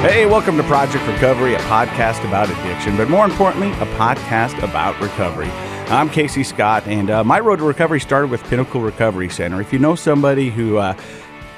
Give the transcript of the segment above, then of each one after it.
Hey, welcome to Project Recovery, a podcast about addiction, but more importantly, a podcast about recovery. I'm Casey Scott, and my road to recovery started with Pinnacle Recovery Center. If you know somebody who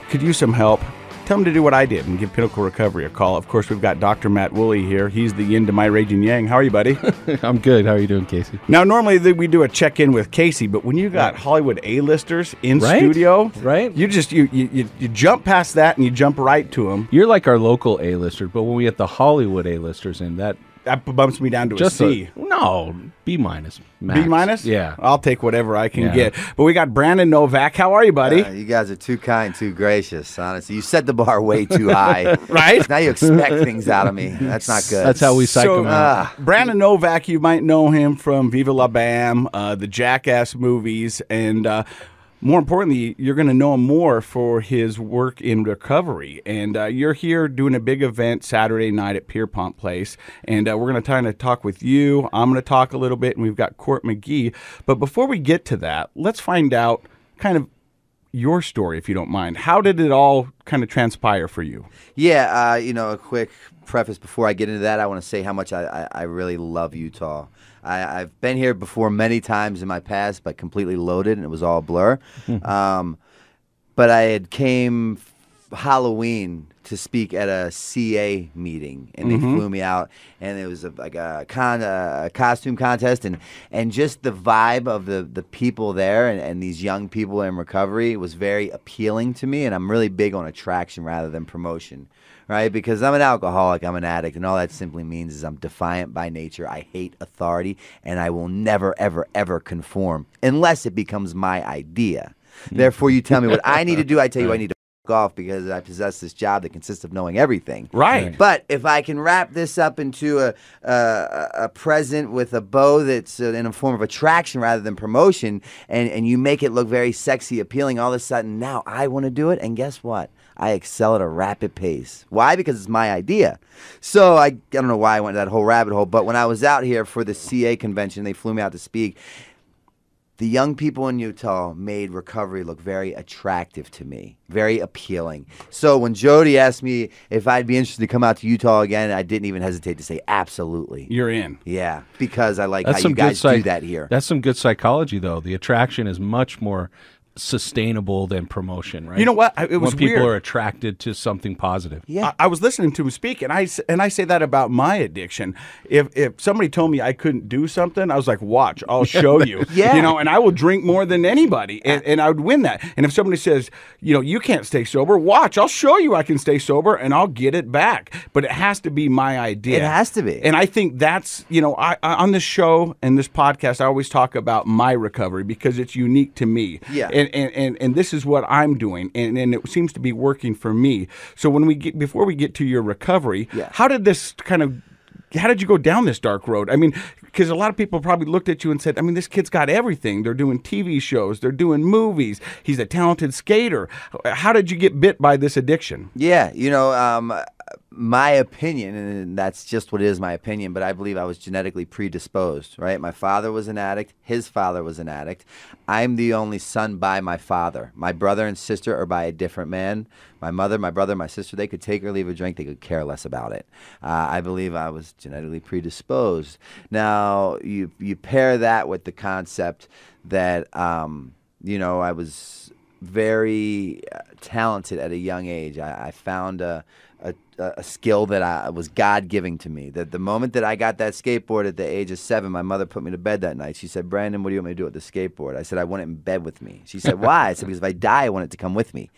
could use some help, tell them to do what I did and give Pinnacle Recovery a call. Of course, we've got Dr. Matt Woolley here. He's the yin to my raging yang. How are you, buddy? I'm good. How are you doing, Casey? Now, normally we do a check-in with Casey, but when you got Hollywood A-listers in studio, you just you jump past that and you jump right to them. You're like our local A-lister, but when we get the Hollywood A-listers in, that bumps me down to a C. No, B minus. B minus? Yeah. I'll take whatever I can get. But we got Brandon Novack. How are you, buddy? You guys are too kind, too gracious, honestly. You set the bar way too high. Right? Now you expect things out of me. That's not good. That's how we psych him out. Brandon Novack, you might know him from Viva La Bam, the Jackass movies, and more importantly, you're going to know him more for his work in recovery. And you're here doing a big event Saturday night at Pierpont Place. And we're going to kind of talk with you. I'm going to talk a little bit, and we've got Court McGee. But before we get to that, let's find out kind of your story, if you don't mind. How did it all kind of transpire for you? Yeah, a quick preface before I get into that. I want to say how much I really love Utah. I've been here before many times in my past, but completely loaded, and it was all a blur. But I had came Halloween to speak at a CA meeting, and they flew me out, and it was like a costume contest, and just the vibe of the people there and these young people in recovery was very appealing to me, and I'm really big on attraction rather than promotion. Right, because I'm an alcoholic, I'm an addict, and all that simply means is I'm defiant by nature. I hate authority, and I will never, ever, ever conform unless it becomes my idea. Therefore, you tell me what I need to do. I tell you I need to f*** off because I possess this job that consists of knowing everything. Right. But if I can wrap this up into a present with a bow that's in a form of attraction rather than promotion, and you make it look very sexy, appealing, all of a sudden now I want to do it, and guess what? I excel at a rapid pace. Why? Because it's my idea. So I don't know why I went to that whole rabbit hole, but when I was out here for the CA convention, they flew me out to speak. The young people in Utah made recovery look very attractive to me, very appealing. So when Jody asked me if I'd be interested to come out to Utah again, I didn't even hesitate to say absolutely. You're in. Yeah, because I like how you guys do that here. That's some good psychology, though. The attraction is much more sustainable than promotion, right? You know what? It was when people weird. are attracted to something positive. Yeah, I was listening to him speak, and I say that about my addiction. If somebody told me I couldn't do something, I was like, "Watch, I'll show you." Yeah, and I will drink more than anybody, and I would win that. And if somebody says, you can't stay sober, watch, I'll show you I can stay sober, and I'll get it back. But it has to be my idea. It has to be. And I think that's I on this show and this podcast, I always talk about my recovery because it's unique to me. Yeah. And this is what I'm doing, and it seems to be working for me. So before we get to your recovery, how did you go down this dark road? I mean, because a lot of people probably looked at you and said, I mean, this kid's got everything. They're doing TV shows. They're doing movies. He's a talented skater. How did you get bit by this addiction? Yeah, my opinion, and that's just what it is, my opinion, but I believe I was genetically predisposed, right? My father was an addict. His father was an addict. I'm the only son by my father. My brother and sister are by a different man. My mother, my brother, my sister, they could take or leave a drink. They could care less about it. I believe I was genetically predisposed. Now, you pair that with the concept that, I was very talented at a young age. I found a skill that was God-giving to me. That the moment that I got that skateboard at the age of 7, my mother put me to bed that night. She said, "Brandon, what do you want me to do with the skateboard?" I said, "I want it in bed with me." She said, "Why?" I said, "Because if I die, I want it to come with me."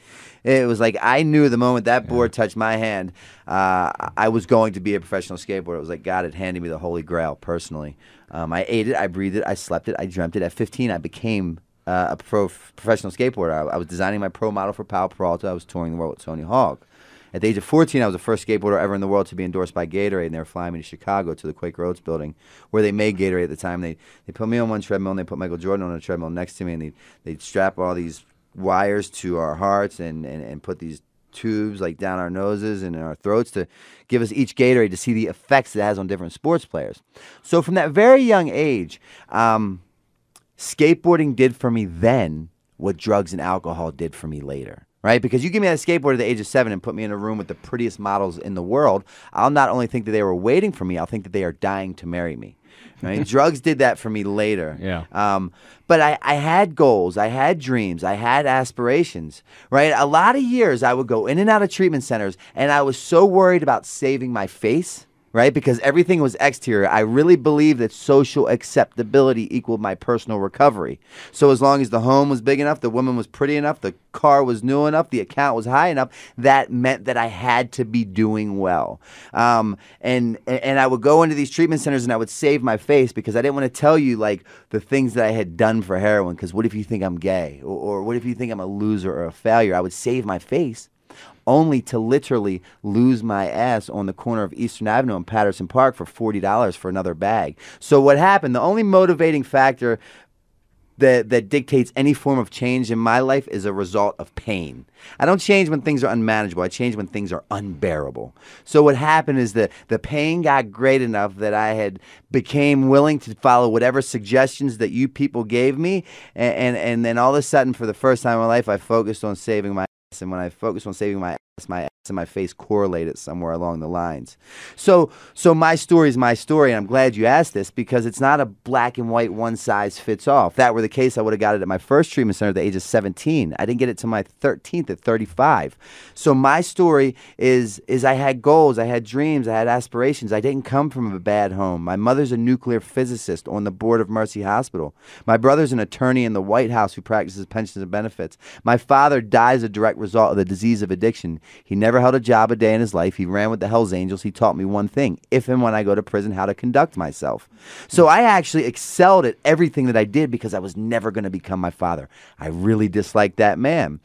It was like I knew the moment that board touched my hand, I was going to be a professional skateboarder. It was like God had handed me the Holy Grail personally. I ate it, I breathed it, I slept it, I dreamt it. At 15, I became a professional skateboarder. I was designing my pro model for Powell Peralta. I was touring the world with Tony Hawk. At the age of 14, I was the first skateboarder ever in the world to be endorsed by Gatorade, and they were flying me to Chicago to the Quaker Oats building where they made Gatorade at the time. They put me on one treadmill, and they put Michael Jordan on a treadmill next to me, and they'd strap all these wires to our hearts and put these tubes like down our noses and in our throats to give us each Gatorade to see the effects it has on different sports players. So from that very young age, skateboarding did for me then what drugs and alcohol did for me later. right? Because you give me that skateboard at the age of 7 and put me in a room with the prettiest models in the world, I'll not only think that they were waiting for me, I'll think that they are dying to marry me. Right? Drugs did that for me later. Yeah. But I had goals, I had dreams, I had aspirations, right? A lot of years I would go in and out of treatment centers, and I was so worried about saving my face, right? Because everything was exterior. I really believed that social acceptability equaled my personal recovery. So as long as the home was big enough, the woman was pretty enough, the car was new enough, the account was high enough, that meant that I had to be doing well. And I would go into these treatment centers and I would save my face because I didn't want to tell you like the things that I had done for heroin, because what if you think I'm gay? Or what if you think I'm a loser or a failure? I would save my face, only to literally lose my ass on the corner of Eastern Avenue and Patterson Park for $40 for another bag. So what happened, the only motivating factor that dictates any form of change in my life is a result of pain. I don't change when things are unmanageable. I change when things are unbearable. So what happened is that the pain got great enough that I became willing to follow whatever suggestions that you people gave me. And then all of a sudden, for the first time in my life, I focused on saving my ass. And when I focused on saving my ass and my face correlated somewhere along the lines. So my story is my story, and I'm glad you asked this because it's not a black and white one size fits all. If that were the case, I would have got it at my first treatment center at the age of 17. I didn't get it to my 13th at 35. So my story is I had goals, I had dreams, I had aspirations. I didn't come from a bad home. My mother's a nuclear physicist on the board of Mercy Hospital. My brother's an attorney in the White House who practices pensions and benefits. My father died as a direct result of the disease of addiction. He never held a job a day in his life. He ran with the Hells Angels. He taught me one thing: if and when I go to prison, how to conduct myself. So I actually excelled at everything that I did because I was never going to become my father. I really disliked that man.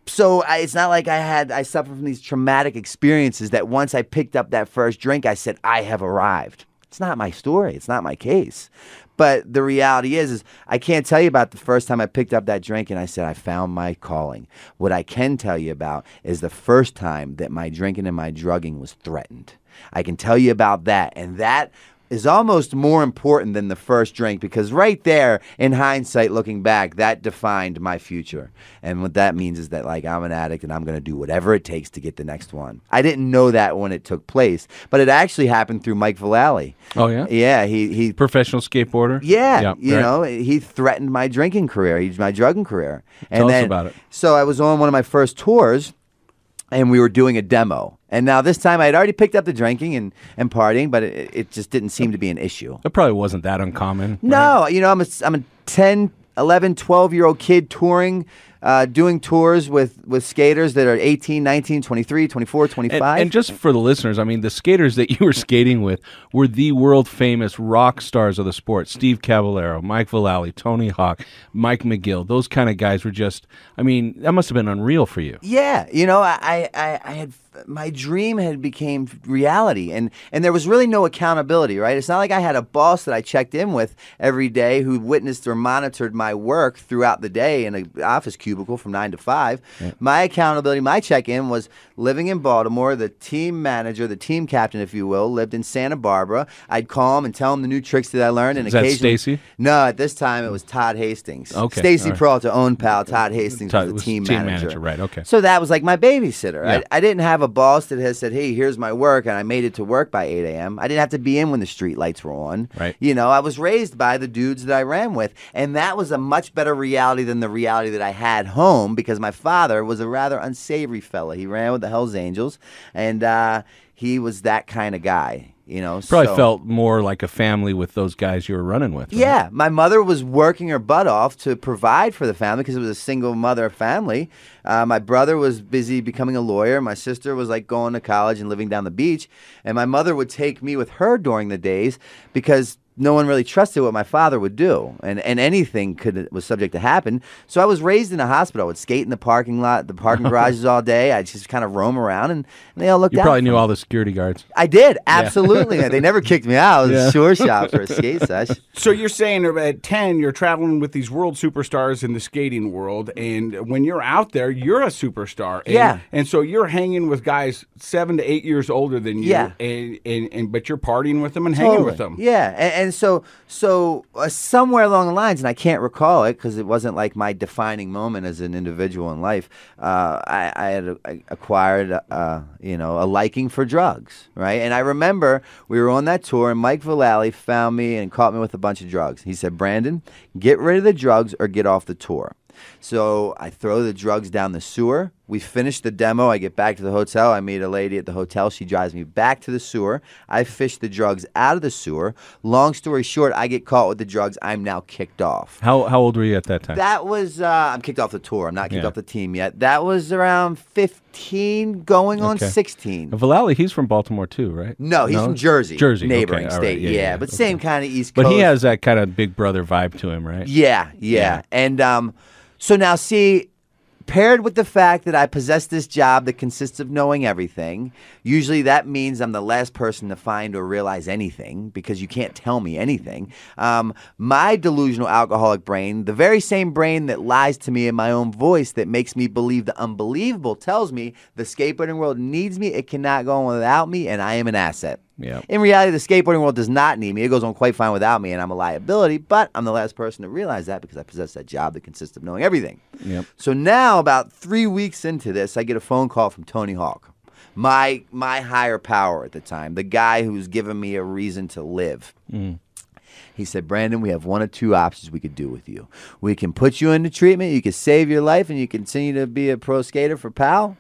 So it's not like I suffered from these traumatic experiences that once I picked up that first drink, I said, I have arrived. It's not my story. It's not my case. But the reality is I can't tell you about the first time I picked up that drink and I said, I found my calling. What I can tell you about is the first time that my drinking and my drugging was threatened. I can tell you about that. And that is almost more important than the first drink, because right there, in hindsight, looking back, that defined my future. And what that means is that, like, I'm an addict and I'm going to do whatever it takes to get the next one. I didn't know that when it took place, but it actually happened through Mike Vallely. Oh, yeah? Yeah. He Professional skateboarder? Yeah. You know, he threatened my drinking career, my drugging career. Tell us about it. So I was on one of my first tours, and we were doing a demo. And now this time I had already picked up the drinking and partying, but it just didn't seem to be an issue. It probably wasn't that uncommon. No, you know, I'm a 10, 11, 12-year-old kid touring, doing tours with skaters that are 18, 19, 23, 24, 25. And just for the listeners, I mean, the skaters that you were skating with were the world-famous rock stars of the sport. Steve Caballero, Mike Vallely, Tony Hawk, Mike McGill. Those kind of guys were just, I mean, that must have been unreal for you. Yeah, you know, I had, my dream had became reality, and there was really no accountability, right? It's not like I had a boss that I checked in with every day who witnessed or monitored my work throughout the day in an office cubicle from 9 to 5. Yeah. My accountability, my check-in was living in Baltimore. The team manager, the team captain, if you will, lived in Santa Barbara. I'd call him and tell him the new tricks that I learned. And is that Stacy? No, at this time it was Todd Hastings. Okay. Stacy Peralta, own pal. Todd Hastings was the team manager. Right, okay. So that was like my babysitter. Yeah. I didn't have a boss that has said, hey, here's my work, and I made it to work by 8 a.m. I didn't have to be in when the street lights were on. Right. You know, I was raised by the dudes that I ran with, and that was a much better reality than the reality that I had home, because my father was a rather unsavory fella. He ran with the Hells Angels, and he was that kind of guy. You know, probably felt more like a family with those guys you were running with. Right? Yeah, my mother was working her butt off to provide for the family because it was a single mother family. My brother was busy becoming a lawyer. My sister was like going to college and living down the beach. And my mother would take me with her during the days because no one really trusted what my father would do, and anything was subject to happen. So I was raised in a hospital. I would skate in the parking lot, the parking garages all day. I'd just kind of roam around, and they all looked out. You probably knew all the security guards. I did, absolutely. Yeah. They never kicked me out. It was a sure shot for a skate sesh. So you're saying at 10, you're traveling with these world superstars in the skating world, and when you're out there, you're a superstar. And, and so you're hanging with guys 7 to 8 years older than you, but you're partying with them and hanging with them. Yeah, and so somewhere along the lines, and I can't recall it because it wasn't like my defining moment as an individual in life. I had acquired, a liking for drugs, right? And I remember we were on that tour, and Mike Vallely found me and caught me with a bunch of drugs. He said, "Brandon, get rid of the drugs or get off the tour." So I throw the drugs down the sewer. We finish the demo. I get back to the hotel. I meet a lady at the hotel. She drives me back to the sewer. I fish the drugs out of the sewer. Long story short, I get caught with the drugs. I'm now kicked off. How old were you at that time? That was, I'm kicked off the tour. I'm not kicked off the team yet. That was around 15 going on 16. Vallely, he's from Baltimore too, right? No, he's from Jersey. Jersey. Neighboring okay. state. Right. Yeah, but same kind of East Coast. But he has that kind of big brother vibe to him, right? Yeah. And so now, see, paired with the fact that I possess this job that consists of knowing everything, usually that means I'm the last person to find or realize anything because you can't tell me anything. My delusional alcoholic brain, the very same brain that lies to me in my own voice that makes me believe the unbelievable, tells me the skateboarding world needs me, it cannot go on without me, and I am an asset. Yeah. In reality, the skateboarding world does not need me. It goes on quite fine without me, and I'm a liability, but I'm the last person to realize that because I possess that job that consists of knowing everything. Yep. So now, about 3 weeks into this, I get a phone call from Tony Hawk, my higher power at the time, the guy who's given me a reason to live. He said, "Brandon, we have one of two options we could do with you. We can put you into treatment, you can save your life, and you continue to be a pro skater for PAL,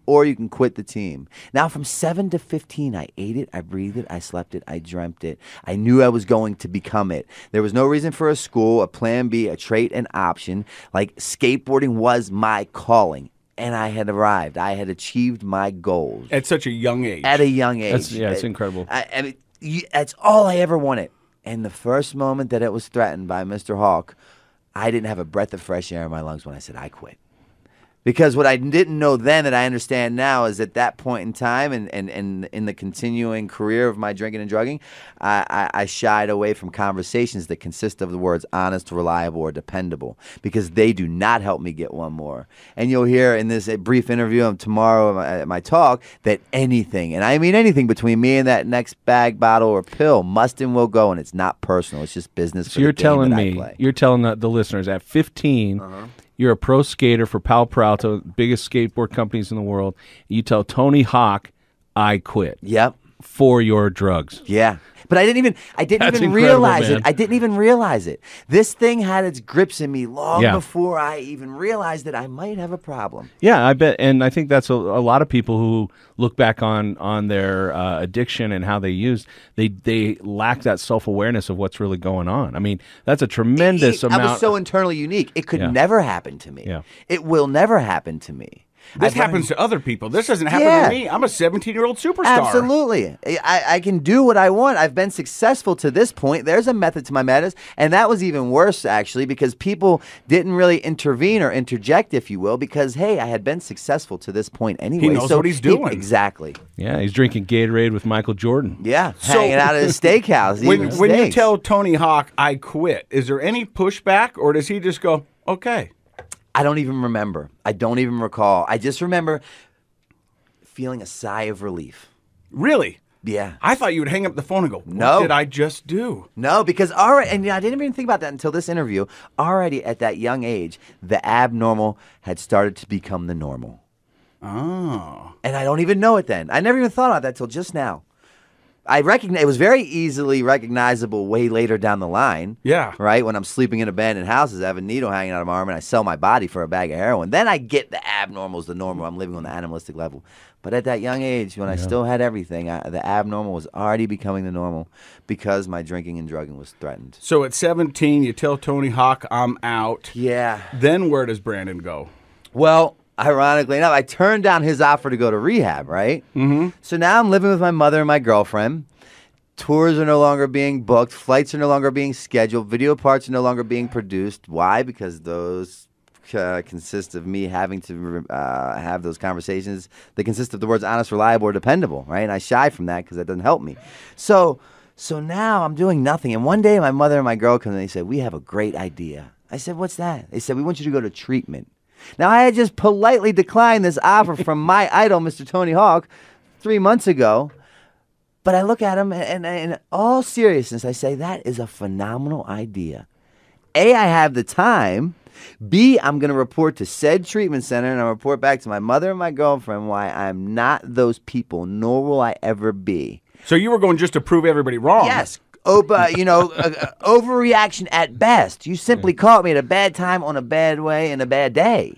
or you can quit the team." Now, from 7 to 15, I ate it, I breathed it, I slept it, I dreamt it. I knew I was going to become it. There was no reason for a school, a plan B, a trait, an option. Like, skateboarding was my calling. And I had arrived. I had achieved my goals. At such a young age. At a young age. It's incredible. I mean, that's all I ever wanted. And the first moment that it was threatened by Mr. Hawk, I didn't have a breath of fresh air in my lungs when I said, I quit. Because what I didn't know then that I understand now is at that point in time and in the continuing career of my drinking and drugging, I shied away from conversations that consist of the words honest, reliable, or dependable because they do not help me get one more. And you'll hear in this brief interview tomorrow at my talk that anything, and I mean anything between me and that next bag, bottle, or pill must and will go, and it's not personal. It's just business for So you're the game telling that I me, play. you're telling the listeners at 15, you're a pro skater for Palo Alto, biggest skateboard companies in the world. You tell Tony Hawk, I quit. Yep. For your drugs. Yeah. But I didn't even That's incredible, realize man. it. I didn't even realize it. This thing had its grips in me long Yeah. before I even realized that I might have a problem. Yeah, I bet, and I think that's a lot of people who look back on their addiction and how they used. They lack that self-awareness of what's really going on. I mean, that's a tremendous amount. I was so internally unique. It could Yeah. never happen to me. Yeah. It will never happen to me. This happens to other people. This doesn't happen Yeah. to me. I'm a 17-year-old superstar. Absolutely. I can do what I want. I've been successful to this point. There's a method to my madness. And that was even worse, actually, because people didn't really intervene or interject, if you will, because, hey, I had been successful to this point anyway. He knows what he's doing. Exactly. Yeah, he's drinking Gatorade with Michael Jordan. Yeah, hanging out at a steakhouse. When eating you steaks. tell Tony Hawk, I quit, is there any pushback, or does he just go, okay? I don't even remember. I don't even recall. I just remember feeling a sigh of relief. Really? Yeah. I thought you would hang up the phone and go, what No. did I just do? No, because already, and I didn't even think about that until this interview. Already at that young age, the abnormal had started to become the normal. Oh. And I don't even know it then. I never even thought about that till just now. I recognize it was very easily recognizable way later down the line. Yeah. Right? When I'm sleeping in abandoned houses, I have a needle hanging out of my arm and I sell my body for a bag of heroin. Then I get the abnormal's the normal. I'm living on the animalistic level. But at that young age, when I still had everything, the abnormal was already becoming the normal because my drinking and drugging was threatened. So at 17, you tell Tony Hawk, I'm out. Yeah. Then where does Brandon go? Well, ironically enough, I turned down his offer to go to rehab, right? Mm-hmm. So now I'm living with my mother and my girlfriend. Tours are no longer being booked. Flights are no longer being scheduled. Video parts are no longer being produced. Why? Because those consist of me having to have those conversations that consist of the words honest, reliable, or dependable, right? And I shy from that because that doesn't help me. So now I'm doing nothing. And one day my mother and my girl come and they said, we have a great idea. I said, what's that? They said, we want you to go to treatment. Now, I had just politely declined this offer from my idol, Mr. Tony Hawk, 3 months ago. But I look at him, and in all seriousness, I say, that is a phenomenal idea. A, I have the time. B, I'm going to report to said treatment center, and I'll report back to my mother and my girlfriend why I'm not those people, nor will I ever be. So you were going just to prove everybody wrong. Yes. Overreaction at best. You simply caught me at a bad time on a bad way and a bad day.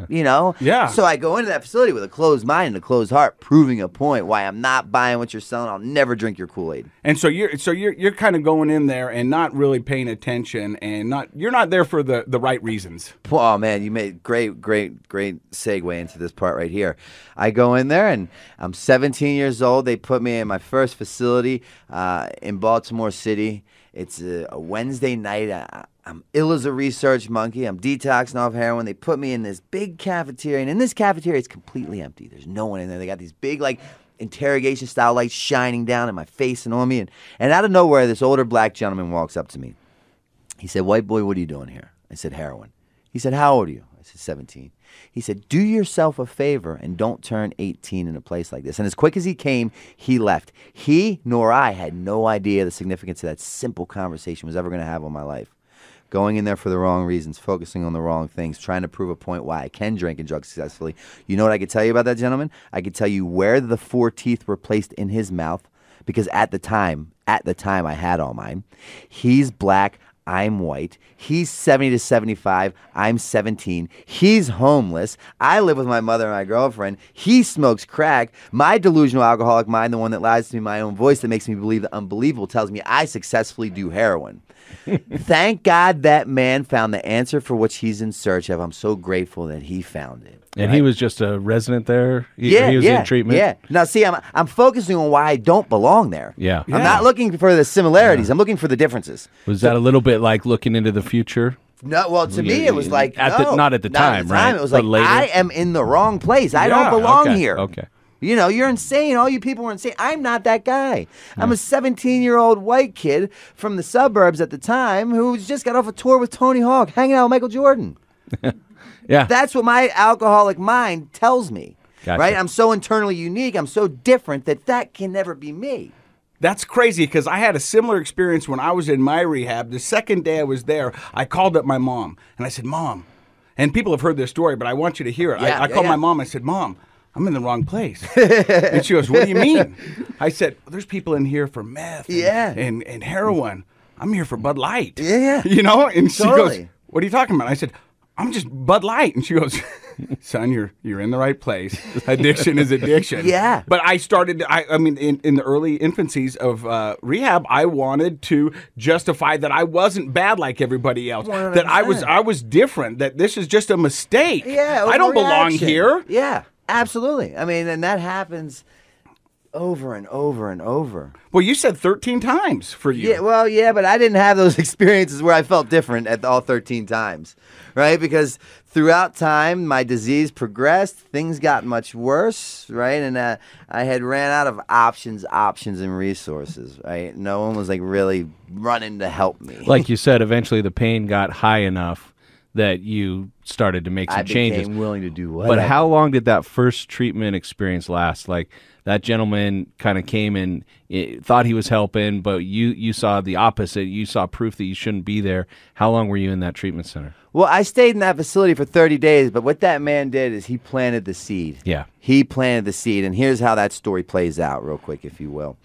Yeah. Yeah. So I go into that facility with a closed mind and a closed heart, proving a point why I'm not buying what you're selling. I'll never drink your Kool-Aid. And so you're kind of going in there and not really paying attention, and you're not there for the right reasons. Oh man, you made great segue into this part right here. I go in there and I'm 17 years old. They put me in my first facility in Baltimore City. It's a Wednesday night. I'm ill as a research monkey. I'm detoxing off heroin. They put me in this big cafeteria, and in this cafeteria, it's completely empty. There's no one in there. They got these big, like, interrogation-style lights shining down in my face and on me. And out of nowhere, this older black gentleman walks up to me. He said, "White boy, what are you doing here?" I said, "Heroin." He said, "How old are you?" I said, 17. He said, "Do yourself a favor and don't turn 18 in a place like this." And as quick as he came, he left. He nor I had no idea the significance of that simple conversation was ever going to have on my life. Going in there for the wrong reasons, focusing on the wrong things, trying to prove a point why I can drink and drug successfully. You know what I could tell you about that gentleman? I could tell you where the 4 teeth were placed in his mouth, because at the time I had all mine. He's black, I'm white. He's 70 to 75, I'm 17. He's homeless. I live with my mother and my girlfriend. He smokes crack. My delusional alcoholic mind, the one that lies to me, my own voice that makes me believe the unbelievable, tells me I successfully do heroin. Thank God that man found the answer for which he's in search of. I'm so grateful that he found it. And he was just a resident there? He was in treatment? Yeah. Now, see, I'm focusing on why I don't belong there. Yeah. I'm not looking for the similarities. I'm looking for the differences. Was that a little bit like looking into the future? No, well, to me, it was like, not at the time, right? It was like, later? I am in the wrong place. I don't belong here. Okay. You know, you're insane. All you people were insane. I'm not that guy. I'm a 17-year-old white kid from the suburbs at the time who just got off a tour with Tony Hawk, hanging out with Michael Jordan. Yeah. That's what my alcoholic mind tells me. Gotcha. Right? I'm so internally unique. I'm so different that can never be me. That's crazy, because I had a similar experience when I was in my rehab. The second day I was there, I called up my mom, and I said, "Mom," and people have heard this story, but I want you to hear it. I called my mom. I said, "Mom, I'm in the wrong place." And she goes, "What do you mean?" I said, "There's people in here for meth and heroin. I'm here for Bud Light." Yeah. You know? And she Totally. goes, "What are you talking about?" I said, "I'm just Bud Light." And she goes, "Son, you're in the right place. Addiction is addiction." Yeah. But I started, I mean, in the early infancies of rehab, I wanted to justify that I wasn't bad like everybody else. 100%. That I was different. That this is just a mistake. Yeah. I don't belong overreaction. here. Yeah. Absolutely. I mean, and that happens over and over and over. Well, you said 13 times for you. Yeah, well, yeah, but I didn't have those experiences where I felt different at all 13 times, right? Because throughout time, my disease progressed, things got much worse, right? And I had ran out of options, and resources, right? No one was like really running to help me. Like you said, eventually the pain got high enough that you started to make some changes. I became willing to do whatever. But how long did that first treatment experience last? Like, that gentleman kind of came and thought he was helping, but you saw the opposite. You saw proof that you shouldn't be there. How long were you in that treatment center? Well, I stayed in that facility for 30 days, but what that man did is he planted the seed. Yeah. He planted the seed, and here's how that story plays out real quick, if you will.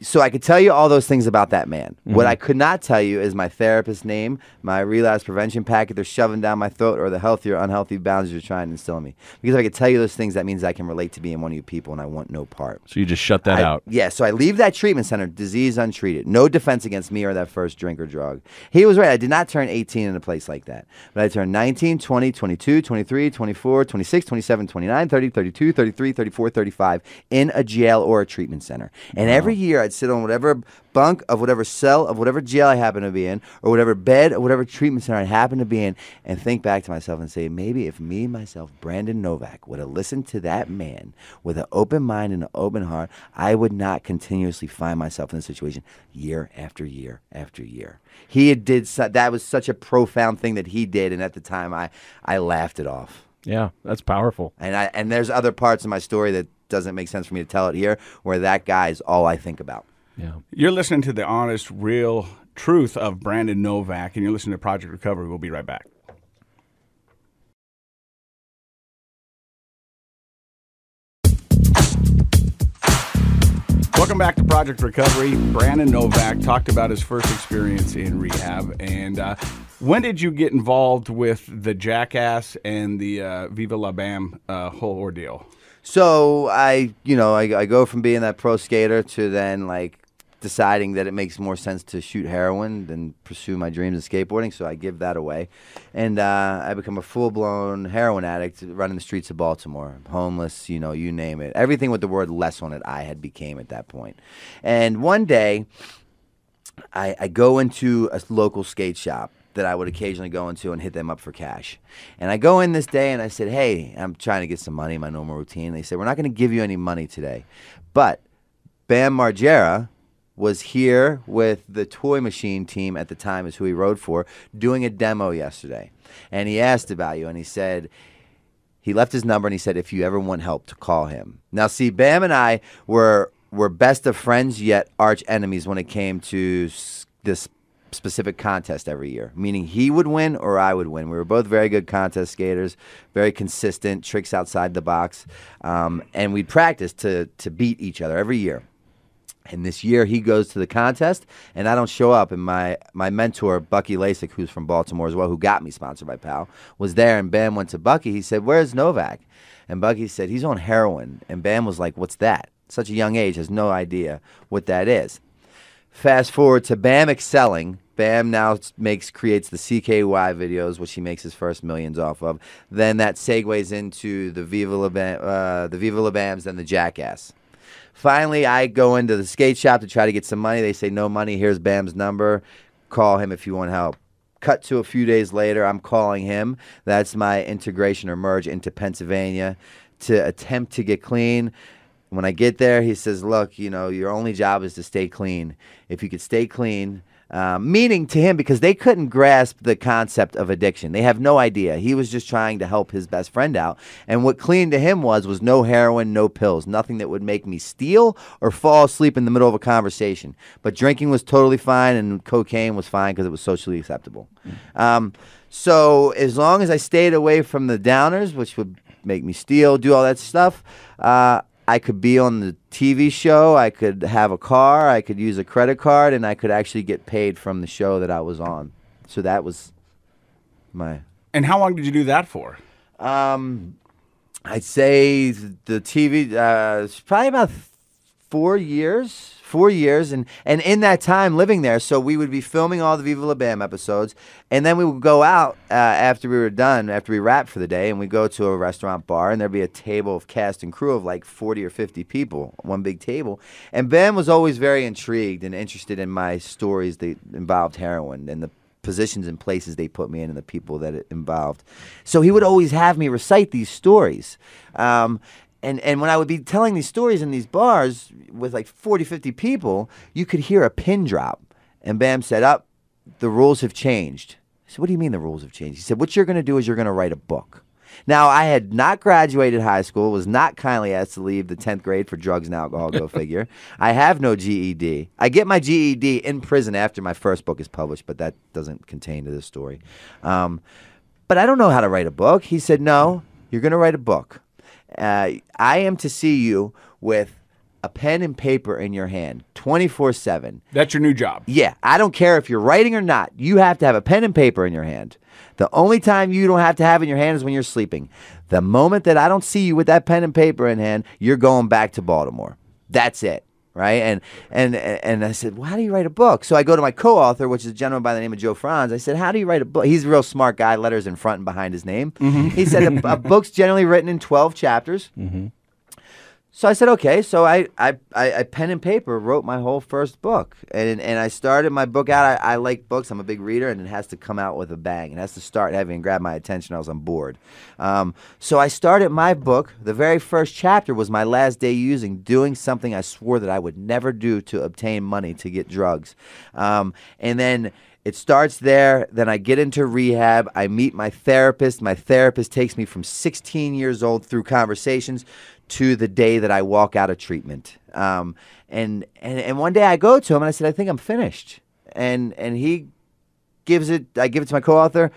So I could tell you all those things about that man. Mm-hmm. What I could not tell you is my therapist's name, my relapse prevention packet they're shoving down my throat, or the healthy or unhealthy boundaries you're trying to instill in me. Because if I could tell you those things, that means I can relate to being one of you people, and I want no part. So you just shut that out. Yeah, so I leave that treatment center, disease untreated. No defense against me or that first drink or drug. He was right. I did not turn 18 in a place like that. But I turned 19, 20, 22, 23, 24, 26, 27, 29, 30, 32, 33, 34, 35 in a jail or a treatment center. And every year I'd sit on whatever bunk of whatever cell of whatever jail I happen to be in, or whatever bed or whatever treatment center I happen to be in, and think back to myself and say, maybe if me, myself, Brandon Novack, would have listened to that man with an open mind and an open heart, I would not continuously find myself in this situation year after year after year. That was such a profound thing that he did, and at the time I laughed it off. Yeah, that's powerful. And there's other parts of my story that doesn't make sense for me to tell it here, where that guy is all I think about. Yeah. You're listening to the honest, real truth of Brandon Novack, and you're listening to Project Recovery. We'll be right back. Welcome back to Project Recovery. Brandon Novack talked about his first experience in rehab. And when did you get involved with the Jackass and the Viva La Bam whole ordeal? So I go from being that pro skater to then like deciding that it makes more sense to shoot heroin than pursue my dreams of skateboarding. So I give that away. And I become a full-blown heroin addict running the streets of Baltimore. Homeless, you name it. Everything with the word less on it I had became at that point. And one day I go into a local skate shop that I would occasionally go into and hit them up for cash. And I go in this day and I said, hey, I'm trying to get some money, my normal routine. They said, we're not going to give you any money today. But Bam Margera was here with the Toy Machine team at the time, is who he rode for, doing a demo yesterday. And he asked about you, and he said, he left his number, and he said, if you ever want help, to call him. Now, see, Bam and I were best of friends, yet arch enemies when it came to this specific contest every year, meaning he would win or I would win. We were both very good contest skaters, very consistent, tricks outside the box, and we'd practice to beat each other every year. And this year he goes to the contest, and I don't show up. And my mentor, Bucky Lasik, who's from Baltimore as well, who got me sponsored by PAL, was there. And Bam went to Bucky. He said, where's Novak? And Bucky said, he's on heroin. And Bam was like, what's that? Such a young age, has no idea what that is. Fast forward to Bam excelling. Bam now creates the CKY videos, which he makes his first millions off of. Then that segues into the Viva La Bams, then the Jackass. Finally, I go into the skate shop to try to get some money. They say, no money. Here's Bam's number. Call him if you want help. Cut to a few days later, I'm calling him. That's my integration or merge into Pennsylvania to attempt to get clean. When I get there, he says, look, your only job is to stay clean. If you could stay clean, meaning to him, because they couldn't grasp the concept of addiction. They have no idea. He was just trying to help his best friend out. And what clean to him was no heroin, no pills, nothing that would make me steal or fall asleep in the middle of a conversation. But drinking was totally fine, and cocaine was fine because it was socially acceptable. So as long as I stayed away from the downers, which would make me steal, do all that stuff, I could be on the TV show, I could have a car, I could use a credit card, and I could actually get paid from the show that I was on. So that was my... And how long did you do that for? I'd say the TV, it's probably about 4 years. 4 years, and in that time living there, so we would be filming all the Viva La Bam episodes, and then we would go out after we were done, after we wrapped for the day, and we'd go to a restaurant bar, and there'd be a table of cast and crew of like 40 or 50 people, one big table, and Bam was always very intrigued and interested in my stories that involved heroin and the positions and places they put me in and the people that it involved. So he would always have me recite these stories. And when I would be telling these stories in these bars with like 40, 50 people, you could hear a pin drop. And Bam said, the rules have changed. I said, what do you mean the rules have changed? He said, what you're going to do is you're going to write a book. Now, I had not graduated high school, was not kindly asked to leave the 10th grade for drugs and alcohol, go figure. I have no GED. I get my GED in prison after my first book is published, but that doesn't contain to this story. But I don't know how to write a book. He said, no, you're going to write a book. I am to see you with a pen and paper in your hand 24/7. That's your new job. Yeah. I don't care if you're writing or not. You have to have a pen and paper in your hand. The only time you don't have to have it in your hand is when you're sleeping. The moment that I don't see you with that pen and paper in hand, you're going back to Baltimore. That's it. Right? And I said, well, how do you write a book? So I go to my co-author, which is a gentleman by the name of Joe Franz. I said, how do you write a book? He's a real smart guy, letters in front and behind his name. He said, a book's generally written in 12 chapters. So I said, okay. So I pen and paper wrote my whole first book. And I started my book out. I like books. I'm a big reader, and it has to come out with a bang. It has to start heavy and grab my attention, else I'm bored. So I started my book. The very first chapter was my last day doing something I swore that I would never do to obtain money to get drugs. And then it starts there. Then I get into rehab. I meet my therapist. My therapist takes me from 16 years old through conversations to the day that I walk out of treatment. And one day I go to him and I said, I think I'm finished. And he gives it, I give it to my co-author.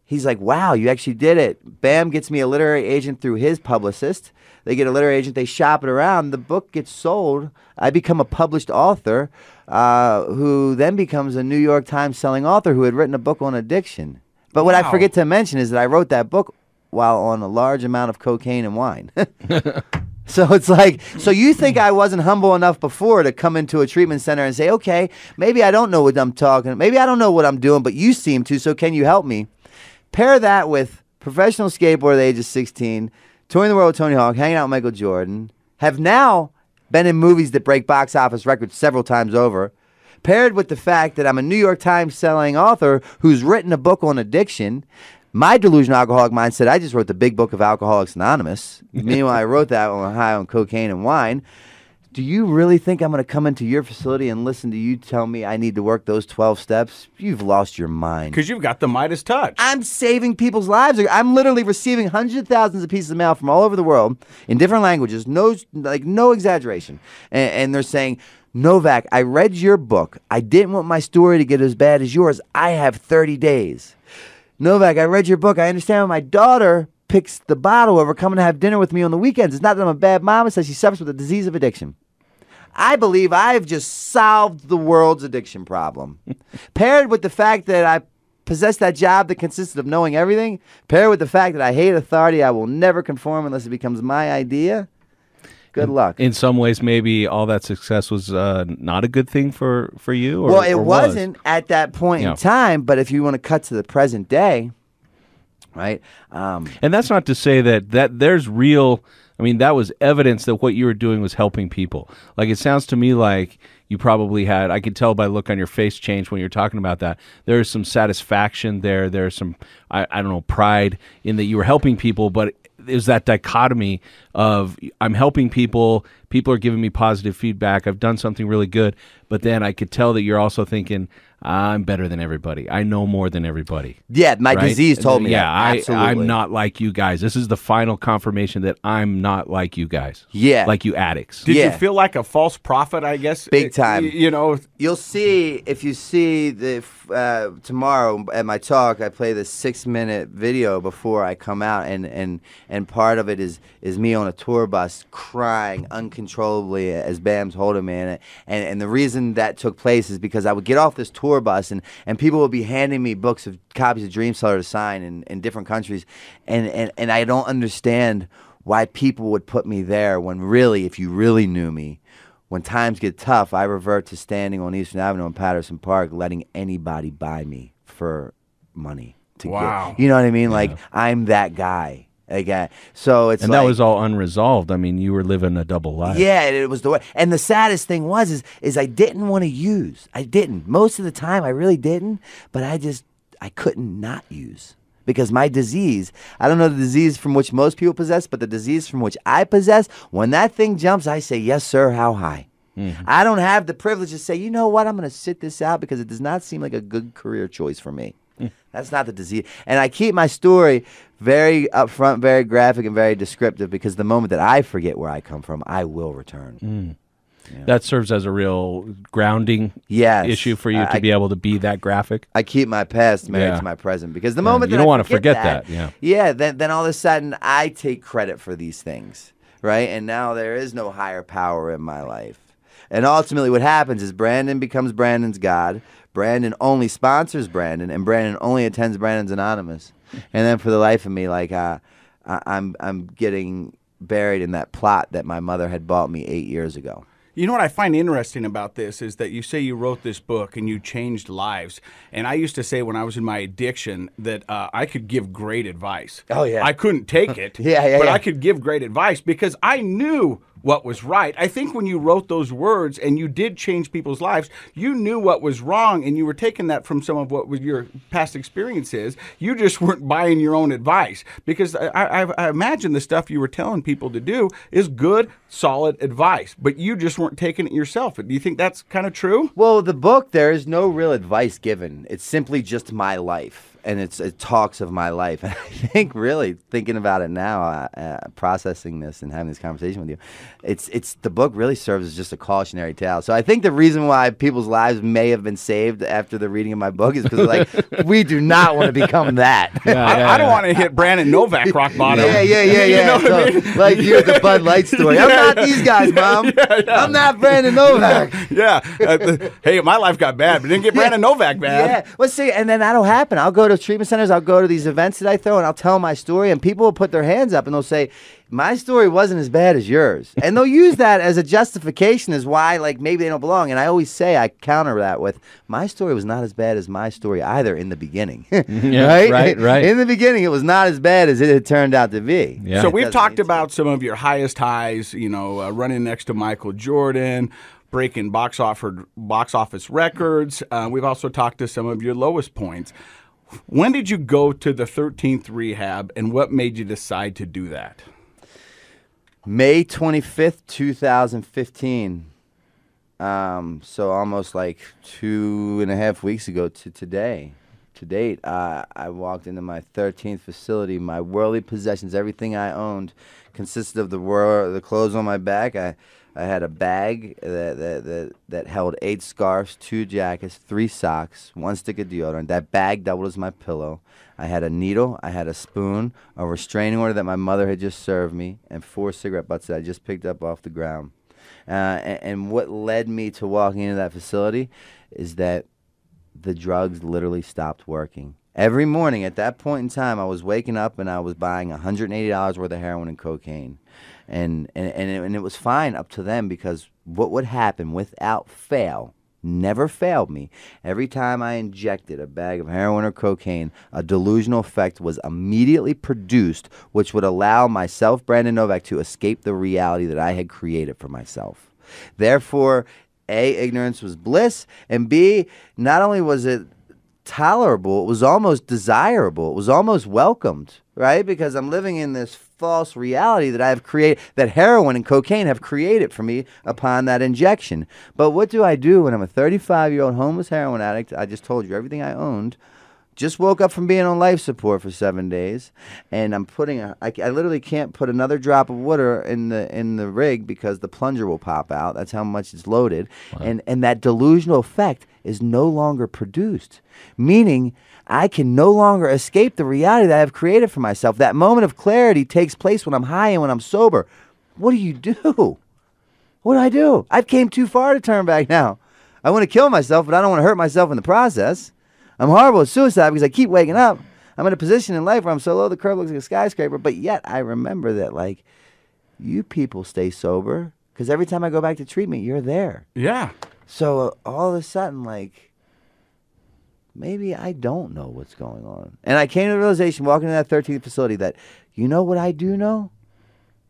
He's like, wow, you actually did it. Bam gets me a literary agent through his publicist. They get a literary agent. They shop it around. The book gets sold. I become a published author who then becomes a New York Times selling author who had written a book on addiction. But what I forget to mention is that I wrote that book while on a large amount of cocaine and wine. So it's like, so you think I wasn't humble enough before to come into a treatment center and say, okay, maybe I don't know what I'm talking, maybe I don't know what I'm doing, but you seem to, so can you help me? Pair that with professional skateboarder at the age of 16, touring the world with Tony Hawk, hanging out with Michael Jordan, have now been in movies that break box office records several times over, paired with the fact that I'm a New York Times selling author who's written a book on addiction. My delusional alcoholic mind said, I just wrote the big book of Alcoholics Anonymous. Meanwhile, I wrote that on high on cocaine and wine. Do you really think I'm going to come into your facility and listen to you tell me I need to work those 12 steps? You've lost your mind. Because you've got the Midas touch. I'm saving people's lives. I'm literally receiving hundreds of thousands of pieces of mail from all over the world in different languages, no exaggeration. And they're saying, Novak, I read your book. I didn't want my story to get as bad as yours. I have 30 days. Novak, I read your book. I understand when my daughter picks the bottle over coming to have dinner with me on the weekends. It's not that I'm a bad mom. It says she suffers with a disease of addiction. I believe I've just solved the world's addiction problem. Paired with the fact that I possess that job that consisted of knowing everything, paired with the fact that I hate authority, I will never conform unless it becomes my idea. Good luck. In some ways, maybe all that success was not a good thing for you? Well, it wasn't at that point in time, but if you want to cut to the present day, right? And that's not to say that there's real... I mean, that was evidence that what you were doing was helping people. Like, it sounds to me like you probably had, I could tell by the look on your face change when you're talking about that. There's some satisfaction there. There's some, I don't know, pride in that you were helping people, but there's that dichotomy of I'm helping people, people are giving me positive feedback, I've done something really good, but then I could tell that you're also thinking, I'm better than everybody. I know more than everybody. Yeah, my disease told me that. I'm not like you guys. This is the final confirmation that I'm not like you guys. Yeah. Like you addicts. Did you feel like a false prophet, I guess? Big time. You know. You'll see, if you see the tomorrow at my talk, I play this 6-minute video before I come out, and part of it is me on a tour bus crying uncontrollably as Bam's holding me. And the reason that took place is because I would get off this tour bus and people would be handing me books of copies of Dream Seller to sign in different countries, and I don't understand why people would put me there when really, if you really knew me, when times get tough, I revert to standing on Eastern Avenue in Patterson Park, letting anybody buy me for money to get. You know what I mean? Yeah. Like, I'm that guy. Again, so it's and that was all unresolved. I mean, you were living a double life. Yeah, it was the way. And the saddest thing is I didn't want to use. I didn't. Most of the time, I really didn't. But I couldn't not use because my disease. I don't know the disease from which most people possess, but the disease from which I possess. When that thing jumps, I say, "Yes, sir. How high?" Mm-hmm. I don't have the privilege to say, "You know what? I'm going to sit this out because it does not seem like a good career choice for me." That's not the disease. And I keep my story very upfront, very graphic, and very descriptive because the moment that I forget where I come from, I will return. Yeah. That serves as a real grounding issue for you to be able to be that graphic. I keep my past married to my present because the moment you that don't I want to forget that. Then all of a sudden I take credit for these things, right? And now there is no higher power in my life. And ultimately what happens is Brandon becomes Brandon's God. Brandon only sponsors Brandon, and Brandon only attends Brandon's Anonymous. And then for the life of me, like I'm getting buried in that plot that my mother had bought me 8 years ago. You know what I find interesting about this is that you say you wrote this book and you changed lives. And I used to say when I was in my addiction that I could give great advice. Oh, yeah. I couldn't take it, but I could give great advice because I knew what was right. I think when you wrote those words and you did change people's lives, you knew what was wrong and you were taking that from some of what was your past experiences. You just weren't buying your own advice because I imagine the stuff you were telling people to do is good, solid advice, but you just weren't taking it yourself. Do you think that's kind of true? Well, the book, there is no real advice given. It's simply just my life. and it talks of my life. And I think really thinking about it now, processing this and having this conversation with you, it's the book really serves as just a cautionary tale. So I think the reason why people's lives may have been saved after the reading of my book is because like we do not want to become that. I don't want to hit Brandon Novak rock bottom. Yeah. You know what I mean? Like you're the Bud Light story. I'm not these guys, Mom. I'm not Brandon Novak. Yeah. Hey, my life got bad, but didn't get Brandon Novak bad. Yeah. Well, see, and then that'll happen. I'll go to treatment centers. I'll go to these events that I throw, and I'll tell my story, and people will put their hands up and they'll say, my story wasn't as bad as yours. And they'll use that as a justification as why, like, maybe they don't belong. And I always say, I counter that with, my story was not as bad as my story either in the beginning. Yeah, right. In the beginning, it was not as bad as it had turned out to be. Yeah. So we've talked about some of your highest highs, running next to Michael Jordan, breaking box office records. We've also talked to some of your lowest points. When did you go to the 13th rehab, and what made you decide to do that? May 25th, 2015. So almost like 2.5 weeks ago to today. To date, I walked into my 13th facility. My worldly possessions, everything I owned, consisted of the clothes on my back. I had a bag that held 8 scarves, 2 jackets, 3 socks, 1 stick of deodorant. That bag doubled as my pillow. I had a needle, I had a spoon, a restraining order that my mother had just served me, and 4 cigarette butts that I just picked up off the ground. And what led me to walking into that facility is that the drugs literally stopped working. Every morning at that point in time, I was waking up and I was buying $180 worth of heroin and cocaine. And it was fine up to then, because what would happen without fail, never failed me. Every time I injected a bag of heroin or cocaine, a delusional effect was immediately produced, which would allow myself, Brandon Novak, to escape the reality that I had created for myself. Therefore, A, ignorance was bliss, and B, not only was it tolerable, it was almost desirable. It was almost welcomed, right? Because I'm living in this false reality that I have created, that heroin and cocaine have created for me upon that injection. But what do I do when I'm a 35-year-old homeless heroin addict? I just told you everything I owned. Just woke up from being on life support for 7 days, and I'm putting I literally can't put another drop of water in the rig because the plunger will pop out. That's how much it's loaded. Wow. And that delusional effect is no longer produced, meaning I can no longer escape the reality that I have created for myself. That moment of clarity takes place when I'm high and when I'm sober. What do you do? What do I do? I've came too far to turn back now. I want to kill myself, but I don't want to hurt myself in the process. I'm horrible at suicide because I keep waking up. I'm in a position in life where I'm so low the curve looks like a skyscraper, but yet I remember that, like, you people stay sober because every time I go back to treatment, you're there. Yeah. So all of a sudden, like, maybe I don't know what's going on. And I came to the realization walking into that 13th facility that, you know what I do know?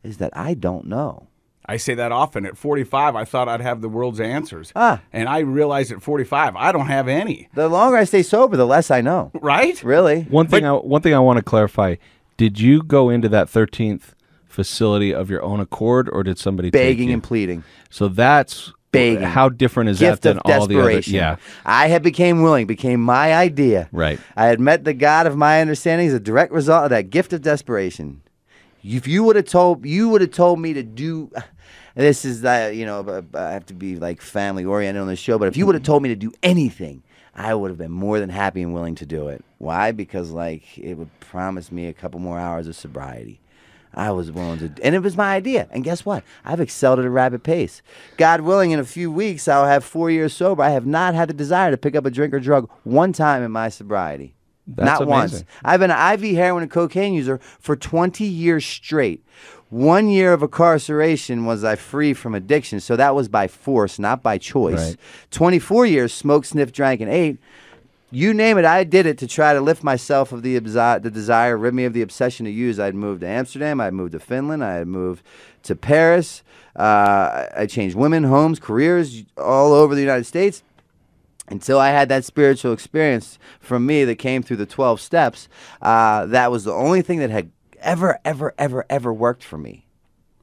Is that I don't know. I say that often. At 45, I thought I'd have the world's answers. And I realized at 45, I don't have any. The longer I stay sober, the less I know. Right? Really? One thing I want to clarify. Did you go into that 13th facility of your own accord, or did somebody take begging you? and pleading? So that's begging. How different is Gift that than of all the other? desperation. Yeah. I had became willing, became my idea. Right. I had met the God of my understanding as a direct result of that gift of desperation. If you would have told me to do. This is, I have to be like family oriented on this show, but if you would have told me to do anything, I would have been more than happy and willing to do it. Why? Because, like, it would promise me a couple more hours of sobriety. I was willing to, and it was my idea. And guess what? I've excelled at a rapid pace. God willing, in a few weeks, I'll have 4 years sober. I have not had the desire to pick up a drink or drug one time in my sobriety. That's not amazing. once. I've been an IV heroin and cocaine user for 20 years straight. 1 year of incarceration was I free from addiction, so that was by force, not by choice. Right. 24 years, smoked, sniffed, drank, and ate. You name it, I did it to try to lift myself of the desire, rid me of the obsession to use. I'd moved to Amsterdam, I'd moved to Finland, I had moved to Paris. I changed women, homes, careers all over the United States. Until I had that spiritual experience from me that came through the 12 steps, that was the only thing that had ever worked for me.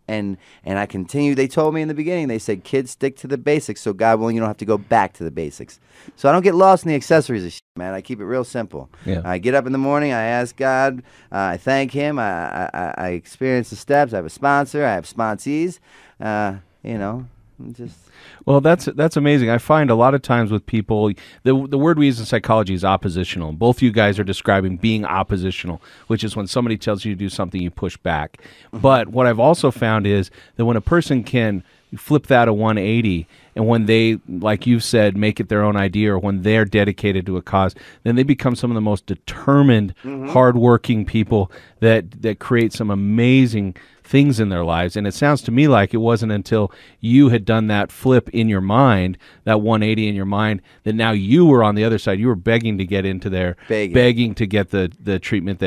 and I continued. They told me in the beginning, they said, kids, stick to the basics, so God willing, you don't have to go back to the basics. So I don't get lost in the accessories of shit, man. I keep it real simple. Yeah. I get up in the morning, I ask God, I thank Him, I experience the steps, I have a sponsor, I have sponsees, just... Well, that's amazing. I find a lot of times with people, the word we use in psychology is oppositional. Both you guys are describing being oppositional, which is when somebody tells you to do something, you push back. But what I've also found is that when a person can flip that a 180, and when they, like you said, make it their own idea, or when they're dedicated to a cause, then they become some of the most determined, hardworking people that create some amazing things in their lives. And it sounds to me like it wasn't until you had done that flip in your mind, that 180 in your mind, that now you were on the other side. You were begging to get into there, begging to get the treatment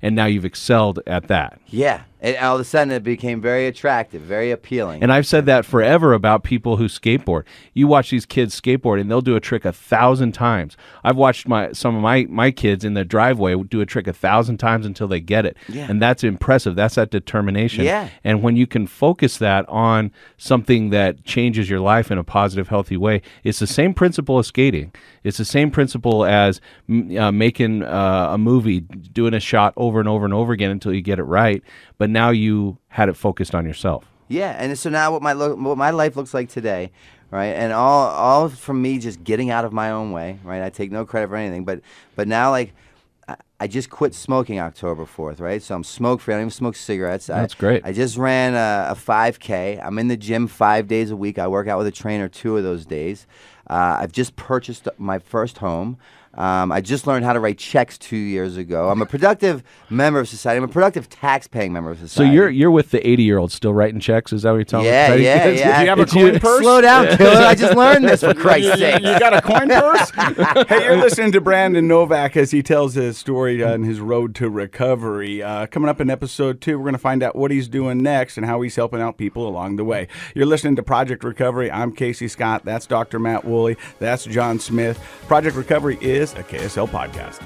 and now you've excelled at that. Yeah. And all of a sudden, it became very attractive, very appealing. And I've said that forever about people who skateboard. You watch these kids skateboard, and they'll do a trick 1,000 times. I've watched some of my kids in the driveway do a trick 1,000 times until they get it. Yeah. And that's impressive. That's that determination. Yeah. And when you can focus that on something that changes your life in a positive, healthy way, it's the same principle as skating. It's the same principle as making a movie, doing a shot over and over and over again until you get it right. But now you had it focused on yourself. Yeah, and so now what my life looks like today, right? And all from me just getting out of my own way, right? I take no credit for anything, but now, like, I just quit smoking October 4th, right? So I'm smoke-free. I don't even smoke cigarettes. That's great. I just ran a 5K. I'm in the gym 5 days a week. I work out with a trainer 2 of those days. I've just purchased my first home. I just learned how to write checks 2 years ago. I'm a productive member of society. I'm a productive tax-paying member of So society. you're with the 80-year-olds still writing checks? Is that what you're telling me? Yeah. Do you have a coin purse? Slow down, killer. I just learned this, for Christ's sake. You got a coin purse? Hey, you're listening to Brandon Novack as he tells his story on his road to recovery. Coming up in episode 2, we're going to find out what he's doing next and how he's helping out people along the way. You're listening to Project Recovery. I'm Casey Scott. That's Dr. Matt Woolley. That's John Smith. Project Recovery is a KSL podcast.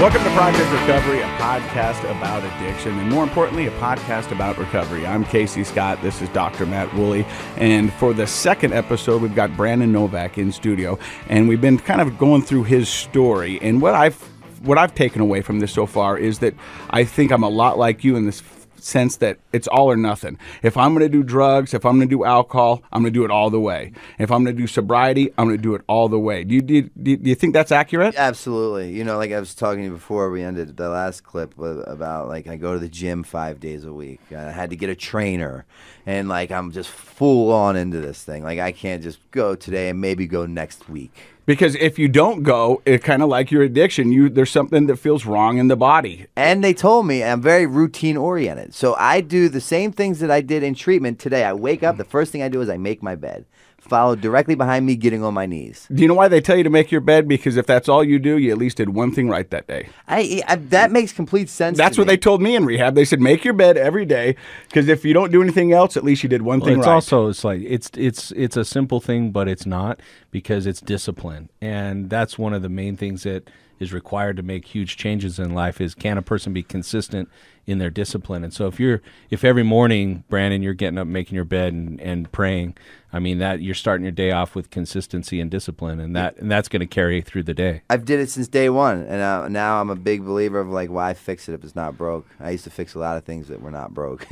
Welcome to Project Recovery, a podcast about addiction, and more importantly, a podcast about recovery. I'm Casey Scott. This is Dr. Matt Woolley. And for the second episode, we've got Brandon Novak in studio, and we've been kind of going through his story. And what I've taken away from this so far is that I think I'm a lot like you in this sense that it's all or nothing. If I'm going to do drugs, if I'm going to do alcohol, I'm going to do it all the way. If I'm going to do sobriety, I'm going to do it all the way. Do you think that's accurate? Absolutely. You know, like I was talking to you before we ended the last clip about, like, I go to the gym 5 days a week. I had to get a trainer, and, like, I'm just full on into this thing. Like, I can't just go today and maybe go next week. Because if you don't go, it's kind of like your addiction. There's something that feels wrong in the body. And they told me I'm very routine oriented. So I do the same things that I did in treatment today. I wake up, the first thing I do is I make my bed, followed directly behind me getting on my knees. Do you know why they tell you to make your bed? Because if that's all you do, you at least did one thing right that day. That makes complete sense. That's to what me. they told me in rehab. They said make your bed every day, because if you don't do anything else, at least you did one thing it's right. Also, it's like it's a simple thing, but it's not, because it's discipline, and that's one of the main things that is required to make huge changes in life. Is, can a person be consistent in their discipline? And so if every morning, Brandon, you're getting up, making your bed and praying, I mean, that you're starting your day off with consistency and discipline, and that's going to carry through the day. I've did it since day one, and now I'm a big believer of, like, why fix it if it's not broke? I used to fix a lot of things that were not broke.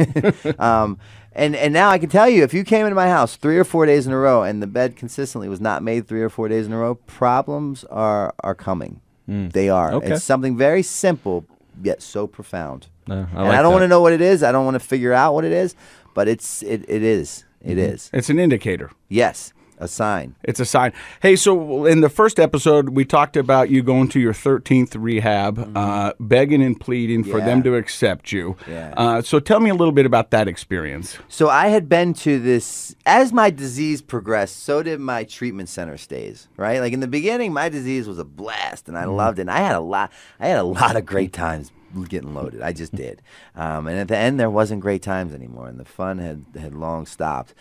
And now I can tell you, if you came into my house 3 or 4 days in a row and the bed consistently was not made 3 or 4 days in a row, problems are coming. They are. Okay. It's something very simple, yet so profound. I don't want to know what it is. I don't want to figure out what it is, but it is. It is. It's an indicator. Yes, a sign. It's a sign. Hey, so in the first episode, we talked about you going to your 13th rehab, begging and pleading for them to accept you. Yeah. So tell me a little bit about that experience. So I had been to this, as my disease progressed, so did my treatment center stays, right? Like, in the beginning, my disease was a blast, and I loved it. And I had a lot of great times getting loaded. I just did. And at the end, there wasn't great times anymore, and the fun had long stopped.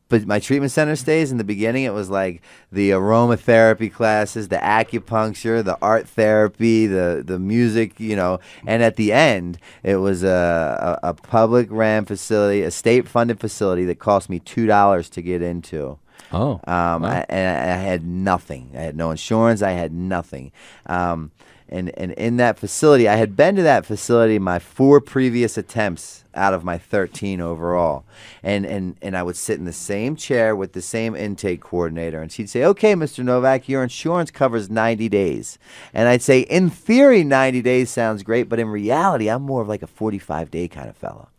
But my treatment center stays, in the beginning, it was like the aromatherapy classes, the acupuncture, the art therapy, the music, and at the end, it was a public ran facility, a state funded facility that cost me $2 to get into. Oh, wow. And I had nothing. I had no insurance. I had nothing. And in that facility, I had been to that facility my 4 previous attempts out of my 13 overall. And I would sit in the same chair with the same intake coordinator, and she'd say, "Okay, Mr. Novak, your insurance covers 90 days. And I'd say, in theory, 90 days sounds great, but in reality, I'm more of like a 45-day kind of fellow.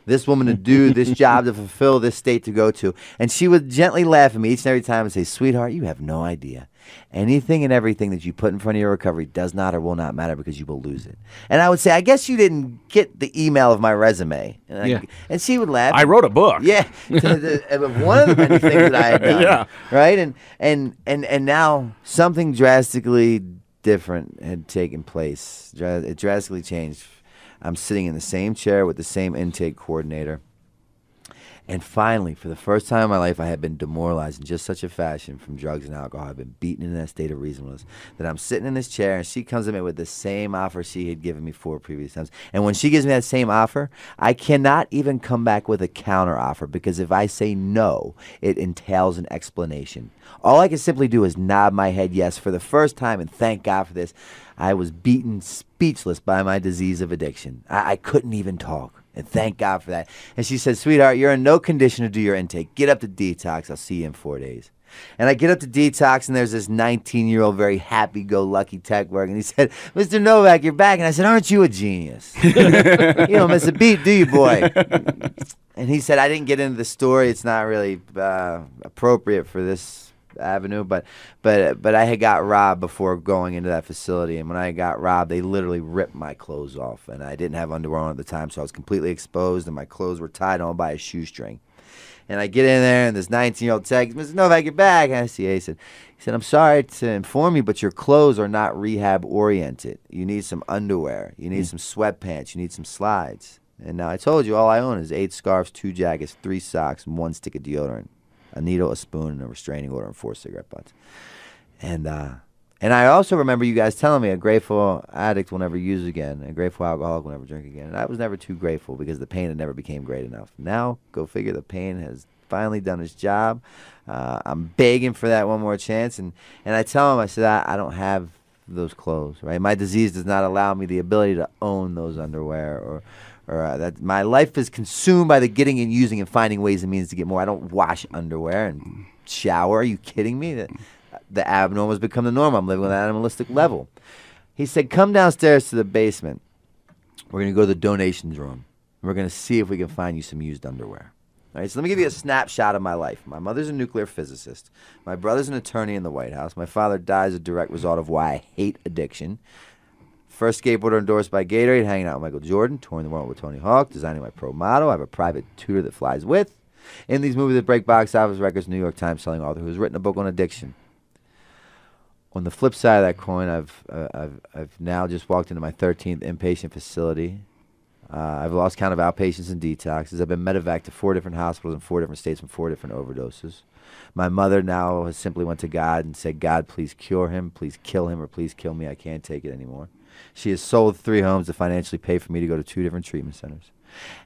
This woman to do this job to fulfill this state to go to." And she would gently laugh at me each and every time and say, "Sweetheart, you have no idea. Anything and everything that you put in front of your recovery does not or will not matter because you will lose it." And I would say, "I guess you didn't get the email of my resume." And she would laugh. I wrote a book. Yeah. One of the many things that I had done. Yeah. Right? And now something drastically different had taken place. It drastically changed. I'm sitting in the same chair with the same intake coordinator. And finally, for the first time in my life, I had been demoralized in just such a fashion from drugs and alcohol. I've been beaten in that state of reasonableness that I'm sitting in this chair, and she comes to me with the same offer she had given me 4 previous times. And when she gives me that same offer, I cannot even come back with a counter offer, because if I say no, it entails an explanation. All I can simply do is nod my head yes for the first time, and thank God for this. I was beaten speechless by my disease of addiction. I couldn't even talk. And thank God for that. And she said, "Sweetheart, you're in no condition to do your intake. Get up to detox. I'll see you in 4 days." And I get up to detox, and there's this 19-year-old, very happy-go-lucky tech work. And he said, "Mr. Novak, you're back." And I said, "Aren't you a genius? You don't miss a beat, do you, boy?" And he said, "I didn't get into the story. It's not really appropriate for this avenue, but I had got robbed before going into that facility, and when I got robbed, they literally ripped my clothes off, and I didn't have underwear on at the time, so I was completely exposed, and my clothes were tied on by a shoestring. And I get in there, and this 19-year-old tech, "Mr. Novak, get back." And I see, he said, "I'm sorry to inform you, but your clothes are not rehab oriented. You need some underwear, you need some sweatpants, you need some slides." And now I told you all I own is 8 scarves, 2 jackets, 3 socks, and 1 stick of deodorant, a needle, a spoon, and a restraining order, and 4 cigarette butts. And I also remember you guys telling me a grateful addict will never use again, a grateful alcoholic will never drink again. And I was never too grateful because the pain had never became great enough. Now, go figure, the pain has finally done its job. I'm begging for that one more chance. And I tell him, I said, I don't have those clothes, right? My disease does not allow me the ability to own those underwear, or that my life is consumed by the getting and using and finding ways and means to get more. I don't wash underwear and shower. Are you kidding me? The abnormal has become the norm. I'm living on an animalistic level. He said, "Come downstairs to the basement. We're going to go to the donations room. We're going to see if we can find you some used underwear." All right, so let me give you a snapshot of my life. My mother's a nuclear physicist. My brother's an attorney in the White House. My father dies as a direct result of why I hate addiction. First skateboarder endorsed by Gatorade, hanging out with Michael Jordan, touring the world with Tony Hawk, designing my pro model. I have a private tutor that flies with. In these movies that break box office records, New York Times selling author who's written a book on addiction. On the flip side of that coin, I've now just walked into my 13th inpatient facility. I've lost count of outpatients and detoxes. I've been medevaced to 4 different hospitals in 4 different states from 4 different overdoses. My mother now has simply went to God and said, "God, please cure him, please kill him, or please kill me. I can't take it anymore." She has sold 3 homes to financially pay for me to go to 2 different treatment centers.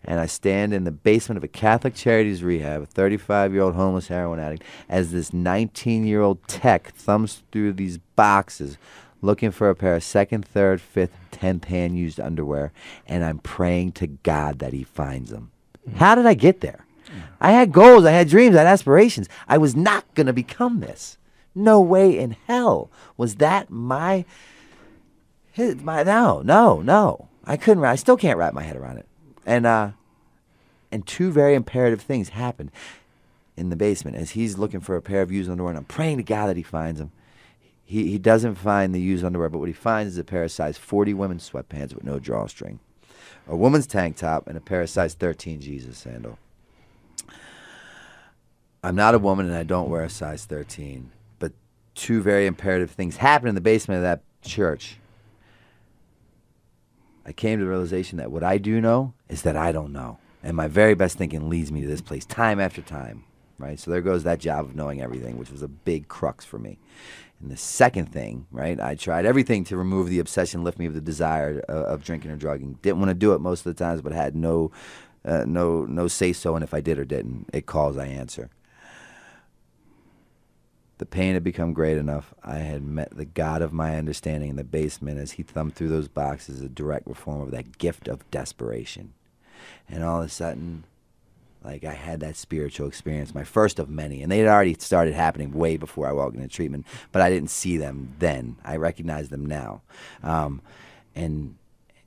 And I stand in the basement of a Catholic Charities rehab, a 35-year-old homeless heroin addict, as this 19-year-old tech thumbs through these boxes looking for a pair of 2nd, 3rd, 5th, 10th hand used underwear, and I'm praying to God that he finds them. How did I get there? I had goals, I had dreams, I had aspirations. I was not going to become this. No way in hell was that no. I couldn't. I still can't wrap my head around it. And 2 very imperative things happened in the basement as he's looking for a pair of used underwear, and I'm praying to God that he finds them. He doesn't find the used underwear, but what he finds is a pair of size 40 women's sweatpants with no drawstring, a woman's tank top, and a pair of size 13 Jesus sandal. I'm not a woman, and I don't wear a size 13, but 2 very imperative things happened in the basement of that church. I came to the realization that what I do know is that I don't know. And my very best thinking leads me to this place time after time. right? So there goes that job of knowing everything, which was a big crux for me. And the second thing, right, I tried everything to remove the obsession, lift me of the desire of drinking or drugging. Didn't want to do it most of the times, but had no say-so, and if I did or didn't, it calls, I answer. The pain had become great enough. I had met the God of my understanding in the basement as he thumbed through those boxes, a direct reform of that gift of desperation. And all of a sudden, like, I had that spiritual experience, my first of many, and they had already started happening way before I walked into treatment, but I didn't see them then. I recognize them now. And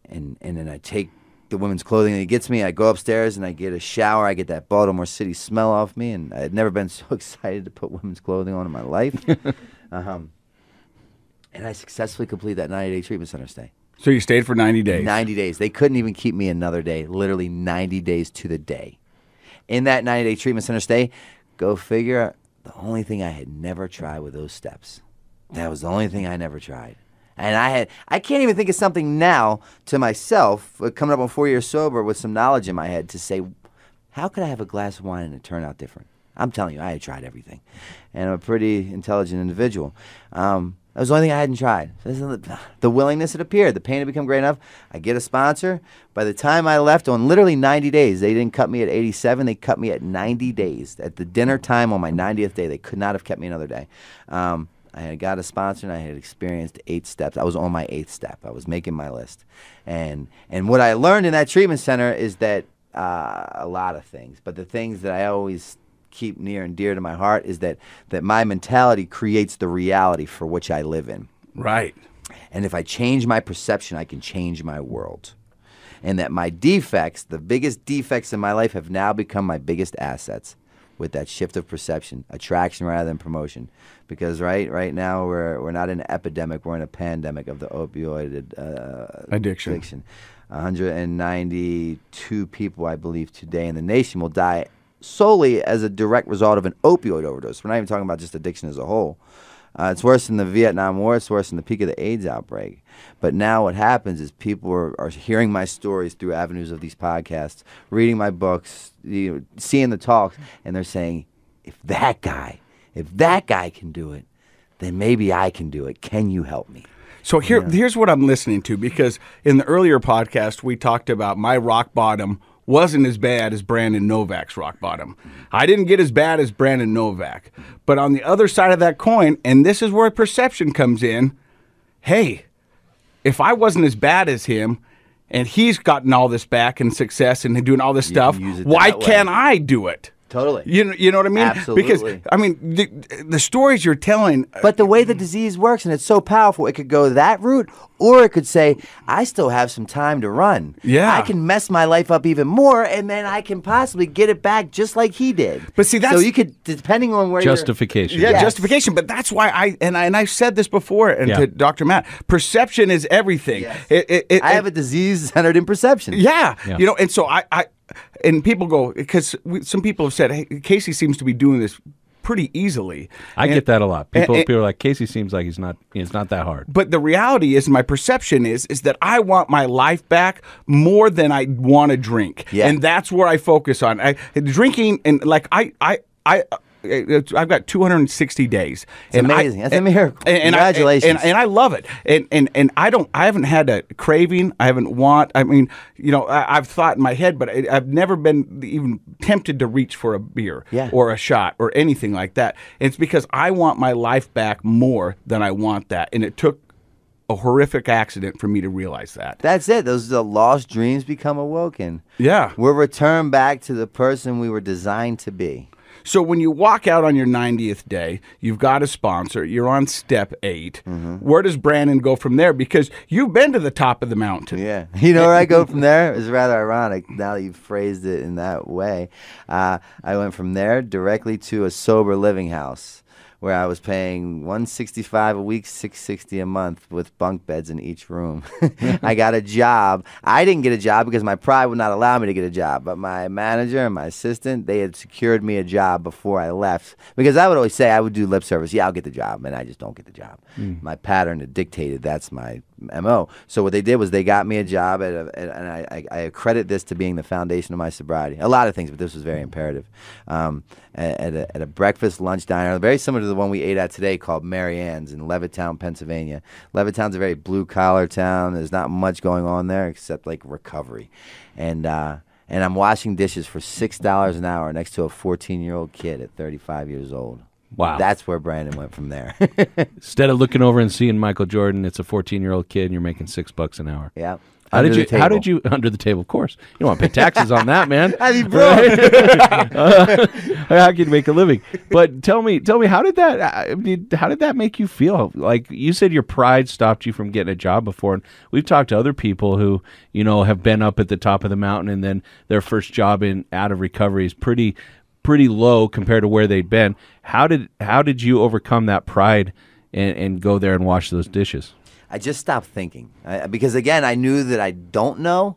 then I take the women's clothing that he gets me, I go upstairs and I get a shower, I get that Baltimore City smell off me, and I had never been so excited to put women's clothing on in my life. And I successfully completed that 90-day treatment center stay. So you stayed for 90 days. 90 days. They couldn't even keep me another day, literally 90 days to the day. In that 90-day treatment center stay, go figure, the only thing I had never tried were those steps. That was the only thing I never tried. And I can't even think of something now to myself, coming up on 4 years sober with some knowledge in my head, to say, how could I have a glass of wine and it turn out different? I'm telling you, I had tried everything. And I'm a pretty intelligent individual. That was the only thing I hadn't tried. The willingness had appeared. The pain had become great enough. I get a sponsor. By the time I left on literally 90 days, they didn't cut me at 87. They cut me at 90 days. At the dinner time on my 90th day, they could not have kept me another day. I had got a sponsor, and I had experienced 8 steps. I was on my 8th step. I was making my list. And what I learned in that treatment center is that a lot of things. But the things that I always keep near and dear to my heart is that my mentality creates the reality for which I live in. Right. And if I change my perception, I can change my world. And that my defects, the biggest defects in my life, have now become my biggest assets with that shift of perception, attraction rather than promotion. Because right now we're not in an epidemic, we're in a pandemic of the opioid addiction. 192 people, I believe, today in the nation will die solely as a direct result of an opioid overdose. We're not even talking about just addiction as a whole. It's worse than the Vietnam War. It's worse than the peak of the AIDS outbreak. But now what happens is people are hearing my stories through avenues of these podcasts, reading my books, seeing the talks, and they're saying, if that guy can do it, then maybe I can do it. Can you help me? So here's what I'm listening to, because in the earlier podcast, we talked about my rock bottom wasn't as bad as Brandon Novack's rock bottom. I didn't get as bad as Brandon Novack. But on the other side of that coin, and this is where perception comes in, hey, if I wasn't as bad as him and he's gotten all this back and success and doing all this stuff, why can't I do it? Totally. You know what I mean? Absolutely. Because, I mean, the stories you're telling. But the way the disease works, and it's so powerful, it could go that route, or it could say, I still have some time to run. Yeah. I can mess my life up even more, and then I can possibly get it back just like he did. But see, that's. So you could, depending on where justification. you're. Yeah, justification. But that's why I've said this before, and to Dr. Matt, perception is everything. Yes. I have a disease centered in perception. Yeah. You know, and so and people go, because some people have said, hey, Casey seems to be doing this pretty easily. I get that a lot. People are like, Casey seems like it's not that hard. But the reality is, my perception is that I want my life back more than I want to drink. Yeah. And that's where I focus on. Drinking, and like I've got 260 days. It's amazing. That's a miracle. Congratulations. And I love it. And I haven't had a craving. I haven't I've thought in my head, but I've never been even tempted to reach for a beer or a shot or anything like that. It's because I want my life back more than I want that. And it took a horrific accident for me to realize that. That's it. Those are the lost dreams become awoken. Yeah. We're returned back to the person we were designed to be. So when you walk out on your 90th day, you've got a sponsor, you're on step 8. Mm-hmm. Where does Brandon go from there? Because you've been to the top of the mountain. Yeah. You know where I go from there? It's rather ironic now that you've phrased it in that way. I went from there directly to a sober living house, where I was paying $165 a week, $660 a month, with bunk beds in each room. I got a job. I didn't get a job because my pride would not allow me to get a job. But my manager and my assistant, they had secured me a job before I left. Because I would always say, I would do lip service. Yeah, I'll get the job. And I just don't get the job. My pattern had dictated that's my MO. So what they did was they got me a job and I accredit this to being the foundation of my sobriety. A lot of things, but this was very imperative. At a breakfast lunch diner, very similar to the one we ate at today, called Mary Ann's in Levittown, Pennsylvania. Levittown's a very blue collar town. There's not much going on there except like recovery, and I'm washing dishes for $6 an hour next to a 14-year-old kid at 35 years old. Wow. That's where Brandon went from there. Instead of looking over and seeing Michael Jordan, it's a 14-year-old kid and you're making $6 an hour. Yeah. How did you under the table? Of course, you don't want to pay taxes on that, man. I mean, bro. How can you make a living? But tell me, how did that make you feel? Like you said, your pride stopped you from getting a job before, and we've talked to other people who have been up at the top of the mountain, and then their first job out of recovery is pretty low compared to where they'd been. How did you overcome that pride and go there and wash those dishes? I just stopped thinking because, again, I knew that I don't know,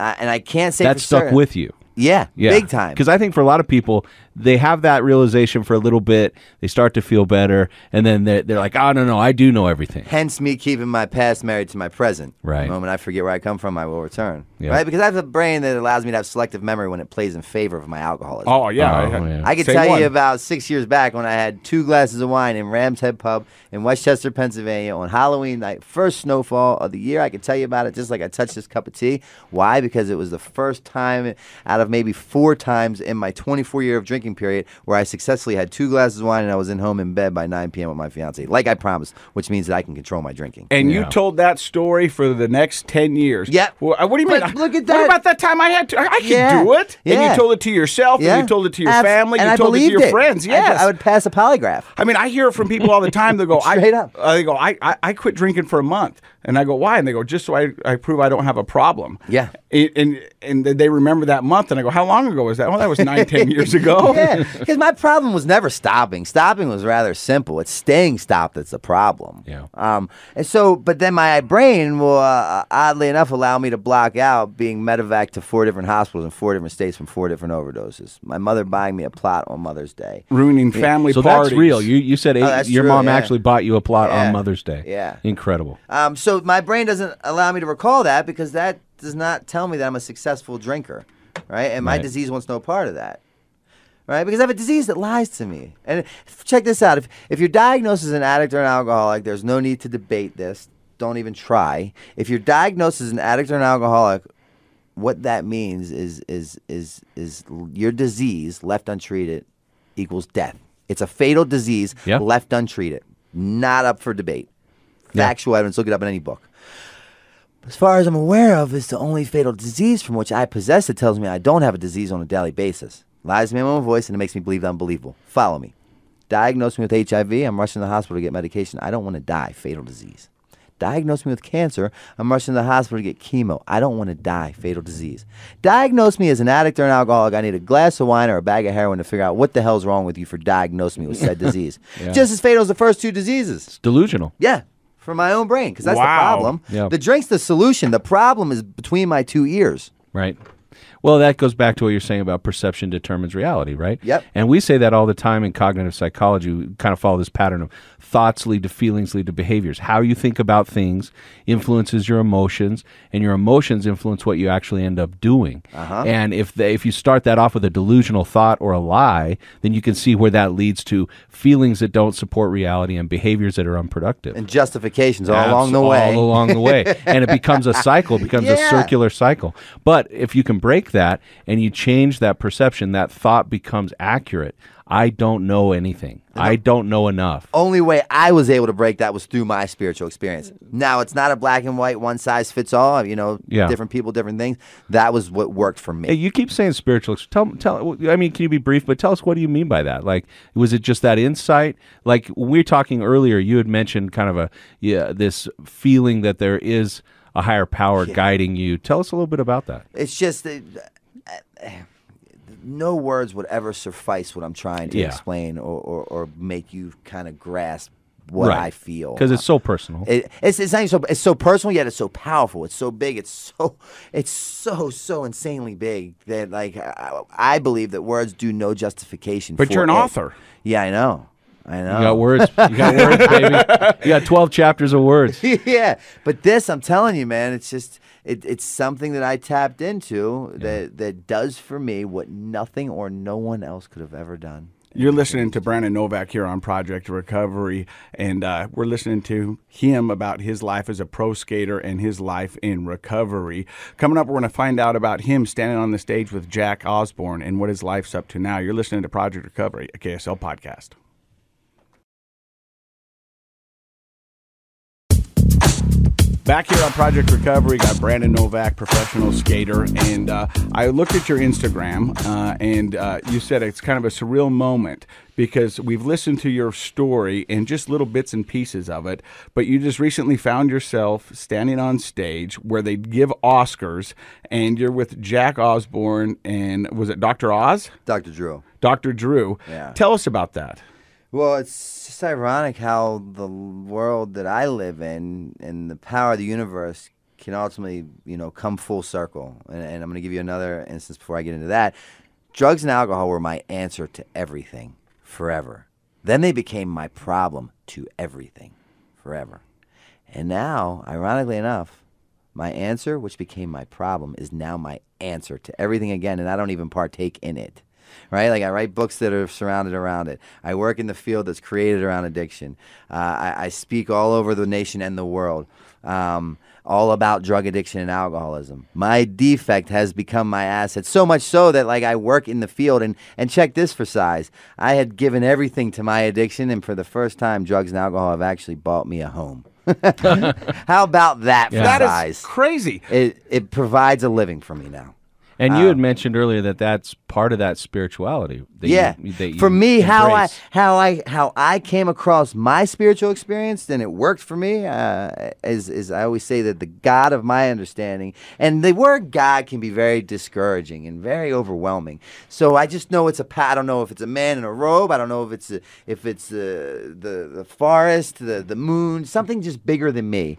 and I can't say that for stuck certain. with you. Yeah, big time. Because I think for a lot of people, they have that realization for a little bit. They start to feel better, and then they're like, oh, no, I do know everything. Hence me keeping my past married to my present. Right. The moment I forget where I come from, I will return. Yeah. Right? Because I have a brain that allows me to have selective memory when it plays in favor of my alcoholism. Oh, yeah. yeah. I could tell you about 6 years back when I had 2 glasses of wine in Ram's Head Pub in Westchester, Pennsylvania on Halloween night, first snowfall of the year. I could tell you about it just like I touched this cup of tea. Why? Because it was the first time out of maybe 4 times in my 24-year of drinking period where I successfully had 2 glasses of wine and I was home in bed by 9 p.m. with my fiance, like I promised, which means that I can control my drinking. And you told that story for the next 10 years. Yeah. Well, what do you mean? But look at that. What about that time I had to? I could Yeah. do it. Yeah. And you told it to yourself, and you told it to your family, and you I told it to believed your friends. Yes. I would pass a polygraph. I mean, I hear it from people all the time. They go, Straight up. They go, I quit drinking for a month. And I go, why? And they go, just so I prove I don't have a problem. Yeah. And they remember that month. And I go, how long ago was that? Well, that was 9-10 years ago. Yeah, because my problem was never stopping. Stopping was rather simple. It's staying stopped that's the problem. Yeah. And so, but then my brain will, oddly enough, allow me to block out being medevac to 4 different hospitals in 4 different states from 4 different overdoses. My mother buying me a plot on Mother's Day. Ruining family So parties. that's real. You said that's your true, mom yeah. actually bought you a plot Yeah. on Mother's Day. Yeah. Incredible. So my brain doesn't allow me to recall that because that does not tell me that I'm a successful drinker, right? And my Right. disease wants no part of that, right? Because I have a disease that lies to me. And check this out. If you're diagnosed as an addict or an alcoholic, there's no need to debate this. Don't even try. If you're diagnosed as an addict or an alcoholic, what that means is your disease left untreated equals death. It's a fatal disease Yeah. left untreated. Not up for debate. Factual evidence, look it up in any book. As far as I'm aware of, it's the only fatal disease from which I possess that tells me I don't have a disease on a daily basis. Lies to me in my own voice, and it makes me believe the unbelievable. Follow me. Diagnose me with HIV, I'm rushing to the hospital to get medication. I don't want to die. Fatal disease. Diagnose me with cancer, I'm rushing to the hospital to get chemo. I don't want to die. Fatal disease. Diagnose me as an addict or an alcoholic. I need a glass of wine or a bag of heroin to figure out what the hell's wrong with you for diagnosing me with said disease. Yeah. Just as fatal as the first 2 diseases. It's delusional. Yeah, from my own brain, because that's the Wow. problem. Yeah. The drink's the solution. The problem is between my 2 ears. Right. Well, that goes back to what you're saying about perception determines reality, right? Yep. And we say that all the time in cognitive psychology. We kind of follow this pattern of thoughts lead to feelings, lead to behaviors. How you think about things influences your emotions, and your emotions influence what you actually end up doing. And if you start that off with a delusional thought or a lie, then you can see where that leads to feelings that don't support reality and behaviors that are unproductive. And justifications all along the way. All along the way. And it becomes a cycle, becomes a Yeah. circular cycle. But if you can break that and you change that perception, that thought becomes accurate. I don't know anything. I don't know enough. Only way I was able to break that was through my spiritual experience. Now, it's not a black and white, one size fits all, Yeah. different people, different things. That was what worked for me. Hey, you keep saying spiritual. I mean, can you be brief, but tell us, what do you mean by that? Like, was it just that insight? Like, when we were talking earlier, you had mentioned kind of this feeling that there is a higher power guiding you. Tell us a little bit about that. It's just that no words would ever suffice what I'm trying to explain or make you kind of grasp what Right. I feel. Because it's so personal. It's not even it's so personal, yet it's so powerful. It's so big. It's so insanely big that I believe that words do no justification. But for you're an it. author. Yeah, I know. I know. You got words. You got words, baby. You got 12 chapters of words. Yeah, but this, I'm telling you, man, it's just it's something that I tapped into that does for me what nothing or no one else could have ever done. You're listening to Brandon Novak here on Project Recovery, and we're listening to him about his life as a pro skater and his life in recovery. Coming up, we're going to find out about him standing on the stage with Jack Osborne and what his life's up to now. You're listening to Project Recovery, a KSL podcast. Back here on Project Recovery, got Brandon Novak, professional skater, and I looked at your Instagram, and you said it's kind of a surreal moment because we've listened to your story and just little bits and pieces of it, but you just recently found yourself standing on stage where they give Oscars, and you're with Jack Osborne, and was it Dr. Oz? Dr. Drew. Dr. Drew. Yeah. Tell us about that. Well, it's just ironic how the world that I live in and the power of the universe can ultimately, come full circle. And I'm going to give you another instance before I get into that. Drugs and alcohol were my answer to everything forever. Then they became my problem to everything forever. And now, ironically enough, my answer, which became my problem, is now my answer to everything again, and I don't even partake in it. Right? Like I write books that are surrounded around it. I work in the field that's created around addiction. I speak all over the nation and the world, all about drug addiction and alcoholism. My defect has become my asset, so much so that like I work in the field and check this for size. I had given everything to my addiction, and for the first time, drugs and alcohol have actually bought me a home. How about that for That size? is crazy. It provides a living for me now. And you had mentioned earlier that that's part of that spirituality. That you for me, embrace. how I came across my spiritual experience, then it worked for me. As I always say, that the God of my understanding, and the word God can be very discouraging and very overwhelming. So I just know it's I don't know if it's a man in a robe. I don't know if it's the forest, the moon, something just bigger than me.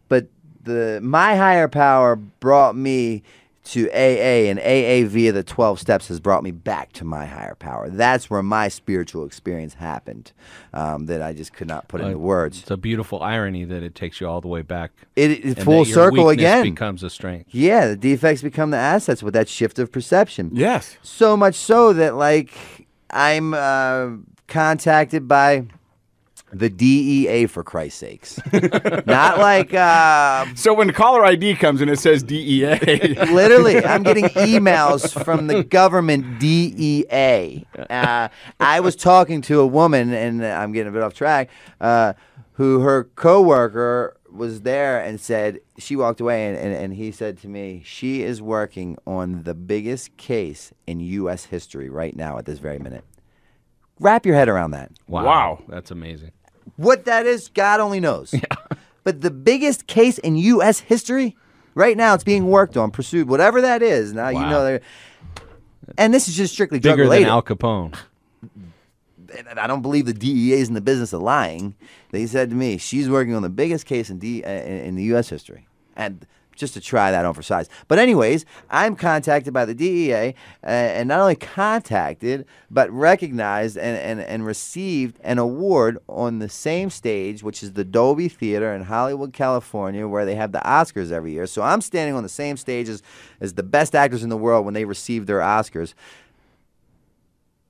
But my higher power brought me to AA, and AA via the 12 steps has brought me back to my higher power. That's where my spiritual experience happened, that I just could not put into words. It's a beautiful irony that it takes you all the way back. It full circle again. Becomes a strength. Yeah, the defects become the assets with that shift of perception. Yes. So much so that like I'm contacted by the DEA, for Christ's sakes. Not like... So when caller ID comes and it says DEA... Literally, I'm getting emails from the government DEA. I was talking to a woman, and I'm getting a bit off track, who her coworker was there and said, she walked away, and he said to me, she is working on the biggest case in U.S. history right now at this very minute. Wrap your head around that. Wow. That's amazing. What that is, God only knows. Yeah. But the biggest case in U.S. history, right now it's being worked on, pursued, whatever that is. Now, and this is just strictly drug related. Bigger than Al Capone. I don't believe the DEA is in the business of lying. They said to me, she's working on the biggest case in the U.S. history. And just to try that on for size. But anyways, I'm contacted by the DEA, and not only contacted, but recognized and received an award on the same stage, which is the Dolby Theater in Hollywood, California, where they have the Oscars every year. So I'm standing on the same stage as the best actors in the world when they receive their Oscars.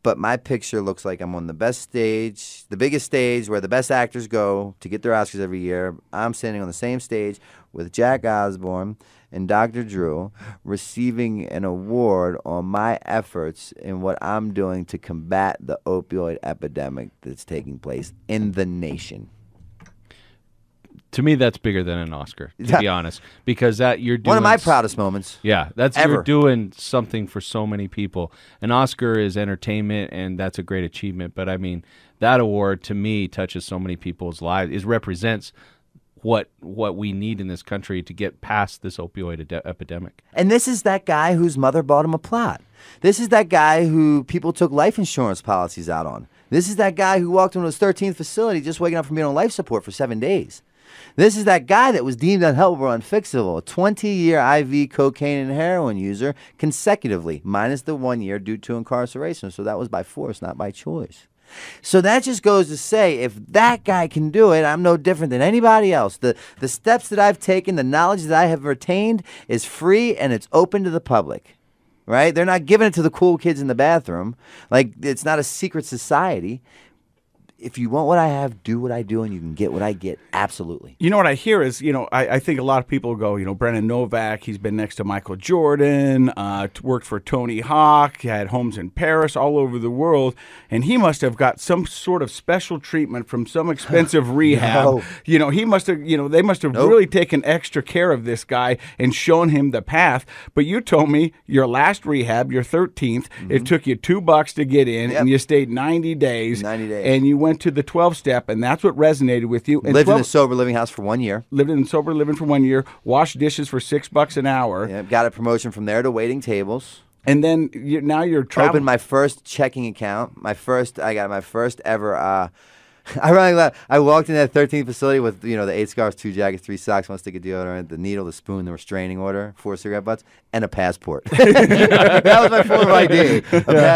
But my picture looks like I'm on the best stage, the biggest stage where the best actors go to get their Oscars every year. I'm standing on the same stage with Jack Osborne and Dr. Drew, receiving an award on my efforts in what I'm doing to combat the opioid epidemic that's taking place in the nation. To me, that's bigger than an Oscar, to be honest, because you're doing one of my proudest moments. Yeah, ever. You're doing something for so many people. An Oscar is entertainment, and that's a great achievement. But I mean, that award to me touches so many people's lives. It represents what we need in this country to get past this opioid epidemic. And this is that guy whose mother bought him a plot. This is that guy who people took life insurance policies out on. This is that guy who walked into his 13th facility just waking up from being on life support for 7 days. This is that guy that was deemed unhelpable or unfixable, a 20-year IV cocaine and heroin user consecutively, minus the 1 year due to incarceration. So that was by force, not by choice. So that just goes to say, if that guy can do it, I'm no different than anybody else. The steps that I've taken, the knowledge that I have retained is free and it's open to the public, right? They're not giving it to the cool kids in the bathroom. Like, it's not a secret society. If you want what I have, do what I do, and you can get what I get. Absolutely. You know what I hear is, I think a lot of people go, Brennan Novack, he's been next to Michael Jordan, worked for Tony Hawk, had homes in Paris, all over the world, and he must have got some sort of special treatment from some expensive rehab. No. He must have, they must have really taken extra care of this guy and shown him the path. But you told me your last rehab, your 13th, it took you $2 to get in, and you stayed 90 days. 90 days. And you went to the 12-step, and that's what resonated with you. And Lived in a sober living house for 1 year. Lived in sober living for 1 year. Washed dishes for $6 an hour. Yeah, got a promotion from there to waiting tables. And then now you're traveling. Opened my first checking account. I got my first ever. Ironically, I walked in that 13th facility with the 8 scarves, 2 jackets, 3 socks, 1 stick of deodorant, the needle, the spoon, the restraining order, 4 cigarette butts, and a passport. That was my form of ID.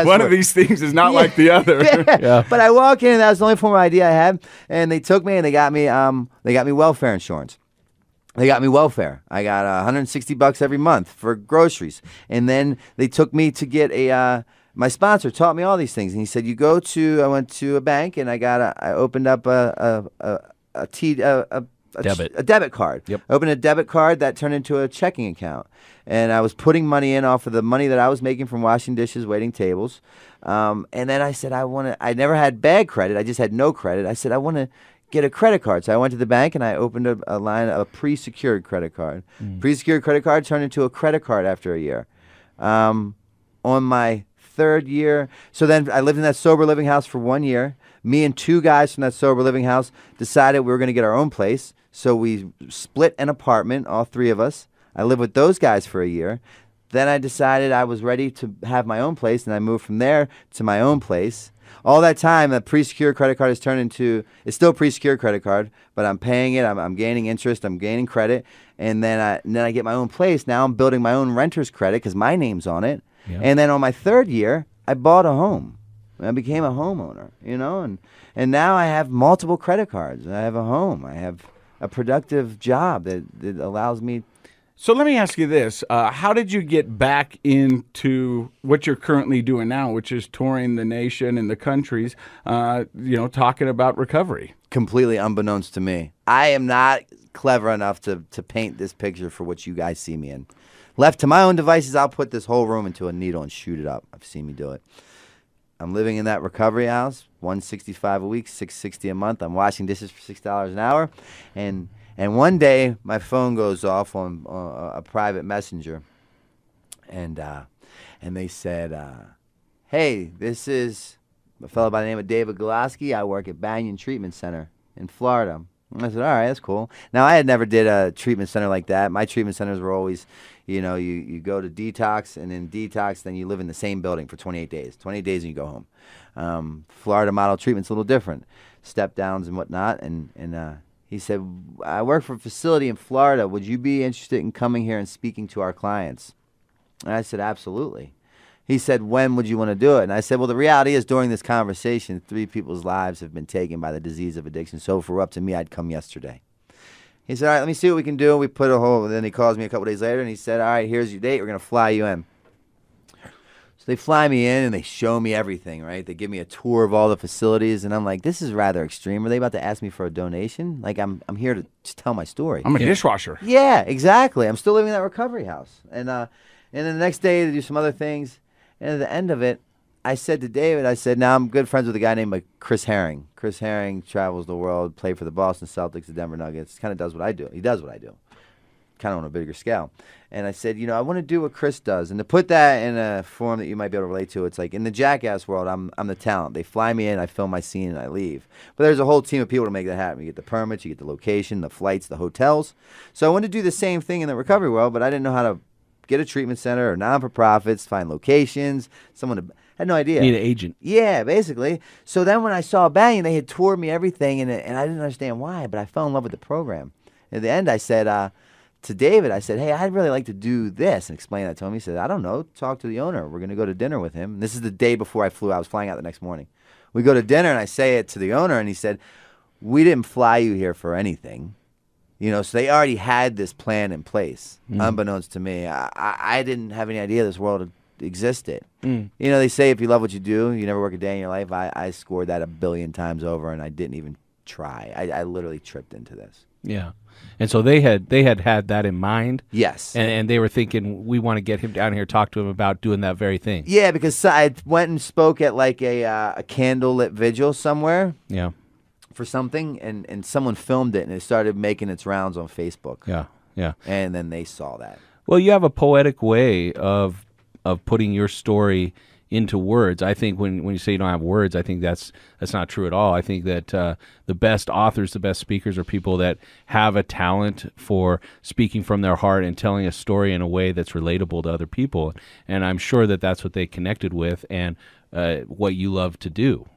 One of these things is not like the other. Yeah. But I walk in, and that was the only form of ID I had, and they took me and they got me welfare insurance. They got me welfare. I got $160 every month for groceries, and then they took me to get a. My sponsor taught me all these things, and he said, I went to a bank, and I opened up a debit card. Yep. I opened a debit card that turned into a checking account, and I was putting money in off of the money that I was making from washing dishes, waiting tables, and then I said, I never had bad credit. I just had no credit. I said, I want to get a credit card. So I went to the bank, and I opened a line of a pre-secured credit card. Pre-secured credit card turned into a credit card after a year. On my 3rd year. So then I lived in that sober living house for 1 year. Me and 2 guys from that sober living house decided we were going to get our own place. So we split an apartment, all 3 of us. I lived with those guys for a year. Then I decided I was ready to have my own place, and I moved from there to my own place. All that time, the pre-secured credit card has turned into, it's still a pre-secured credit card, but I'm paying it, I'm gaining interest, I'm gaining credit, and then I get my own place. Now I'm building my own renter's credit because my name's on it. Yeah. And then on my 3rd year, I bought a home. I became a homeowner, and now I have multiple credit cards. I have a home. I have a productive job that allows me. So let me ask you this. How did you get back into what you're currently doing now, which is touring the nation and the countries, talking about recovery? Completely unbeknownst to me. I am not clever enough to paint this picture for what you guys see me in. Left to my own devices, I'll put this whole room into a needle and shoot it up. I've seen me do it. I'm living in that recovery house, $165 a week, $660 a month. I'm washing dishes for $6 an hour, and one day my phone goes off on a private messenger, and they said, "Hey, this is a fellow by the name of David Golaski. I work at Banyan Treatment Center in Florida." And I said, all right, that's cool. Now, I had never did a treatment center like that. My treatment centers were always, you go to detox, and in detox, then you live in the same building for 28 days. 28 days and you go home. Florida model treatment's a little different. Step downs and whatnot. And he said, I work for a facility in Florida. Would you be interested in coming here and speaking to our clients? And I said, absolutely. He said, when would you want to do it? And I said, well, the reality is during this conversation, 3 people's lives have been taken by the disease of addiction. So if it were up to me, I'd come yesterday. He said, all right, let me see what we can do. We put a whole, then he calls me a couple days later and he said, all right, here's your date. We're going to fly you in. So they fly me in and they show me everything, right? They give me a tour of all the facilities. And I'm like, this is rather extreme. Are they about to ask me for a donation? Like, I'm here to just tell my story. I'm a dishwasher. Yeah, exactly. I'm still living in that recovery house. And then the next day they do some other things. And at the end of it, I said to David, now I'm good friends with a guy named Chris Herring. Chris Herring travels the world, played for the Boston Celtics, the Denver Nuggets, kind of does what I do. He does what I do, kind of on a bigger scale. And I said, I want to do what Chris does. And to put that in a form that you might be able to relate to, it's like in the Jackass world, I'm the talent. They fly me in, I film my scene, and I leave. But there's a whole team of people to make that happen. You get the permits, you get the location, the flights, the hotels. So I wanted to do the same thing in the recovery world, but I didn't know how to get a treatment center or non-for-profits, find locations. I had no idea. Need an agent. Yeah, basically. So then when I saw Banyan, they had toured me everything, and I didn't understand why, but I fell in love with the program. At the end, I said to David, hey, I'd really like to do this, and explain that to him. He said, I don't know, talk to the owner. We're going to go to dinner with him. And this is the day before I flew. I was flying out the next morning. We go to dinner, and I say it to the owner, and he said, we didn't fly you here for anything. You know, so they already had this plan in place, unbeknownst to me. I didn't have any idea this world existed. You know, they say if you love what you do, you never work a day in your life. I scored that 1 billion times over, and I didn't even try. I literally tripped into this. Yeah. And so they had that in mind. Yes. And they were thinking, we want to get him down here, talk to him about doing that very thing. Yeah, because I went and spoke at like a candlelit vigil somewhere. Yeah. For something, and someone filmed it, and it started making its rounds on Facebook. Yeah. Yeah. And then they saw that. Well, you have a poetic way of putting your story into words. I think when you say you don't have words, I think that's not true at all. I think that the best authors, the best speakers are people that have a talent for speaking from their heart and telling a story in a way that's relatable to other people. And I'm sure that that's what they connected with and what you love to do.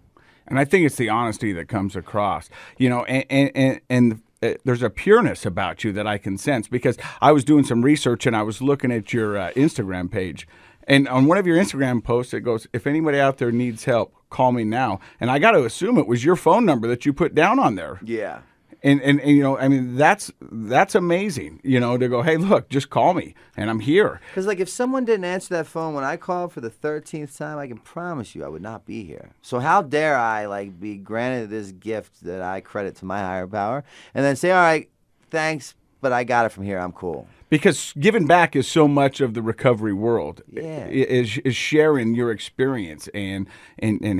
And I think it's the honesty that comes across, you know, and there's a pureness about you that I can sense, because I was doing some research and I was looking at your Instagram page. And on one of your Instagram posts, it goes, if anybody out there needs help, call me now. And I got to assume it was your phone number that you put down on there. Yeah. And you know, I mean, that's amazing, you know, to go, hey, look, just call me and I'm here. Because, like, if someone didn't answer that phone when I called for the 13th time, I can promise you I would not be here. So how dare I, like, be granted this gift that I credit to my higher power and then say, all right, thanks, but I got it from here. I'm cool. Because giving back is so much of the recovery world. Yeah. Is sharing your experience and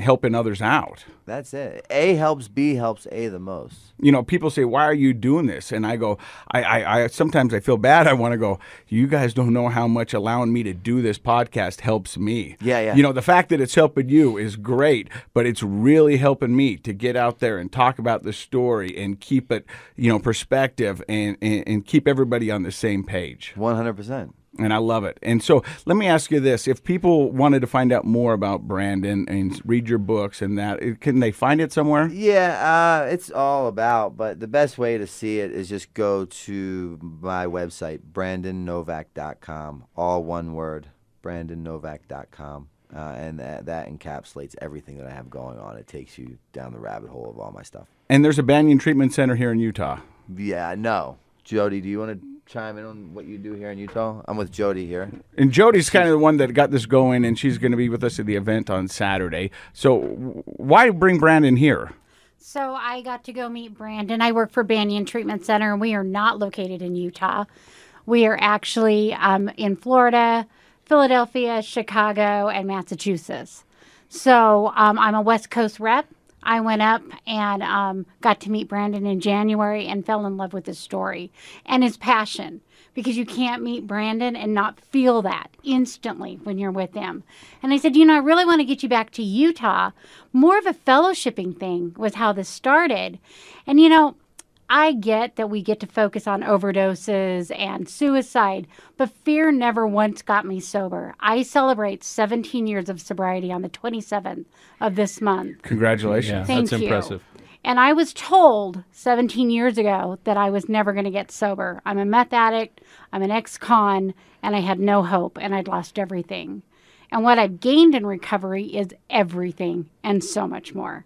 helping others out. That's it. A helps, B helps A the most. You know, people say, why are you doing this? And I go, I sometimes I feel bad. I want to go, you guys don't know how much allowing me to do this podcast helps me. Yeah, yeah. You know, the fact that it's helping you is great, but it's really helping me to get out there and talk about the story and keep it, you know, perspective and keep everybody on the same page. 100%. And I love it. And so let me ask you this. If people wanted to find out more about Brandon and read your books and that, can they find it somewhere? Yeah, it's all about, but the best way to see it is just go to my website, brandonnovack.com, all one word, brandonnovack.com. And that encapsulates everything that I have going on. It takes you down the rabbit hole of all my stuff. And there's a Banyan Treatment Center here in Utah. Yeah, no. Jody, do you want to chime in on what you do here in Utah? I'm with Jody here. And Jody's kind of the one that got this going, and she's going to be with us at the event on Saturday. So why bring Brandon here? So I got to go meet Brandon. I work for Banyan Treatment Center, and we are not located in Utah. We are actually in Florida, Philadelphia, Chicago, and Massachusetts. So I'm a West Coast rep. I went up and got to meet Brandon in January and fell in love with his story and his passion, because you can't meet Brandon and not feel that instantly when you're with him. And I said, you know, I really want to get you back to Utah. More of a fellowshipping thing was how this started. And, you know, I get that we get to focus on overdoses and suicide, but fear never once got me sober. I celebrate 17 years of sobriety on the 27th of this month. Congratulations. Yeah, Thank that's you. impressive. And I was told 17 years ago that I was never going to get sober. I'm a meth addict, I'm an ex-con, and I had no hope, and I'd lost everything. And what I've gained in recovery is everything and so much more.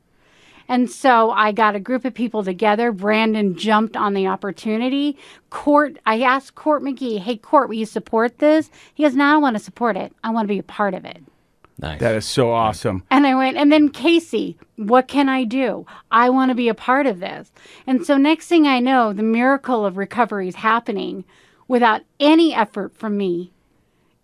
And so I got a group of people together. Brandon jumped on the opportunity. I asked Court McGee, hey, Court, will you support this? He goes, no, I don't want to support it. I want to be a part of it. Nice. That is so awesome. And I went, and then Casey, what can I do? I want to be a part of this. And so next thing I know, the miracle of recovery is happening without any effort from me.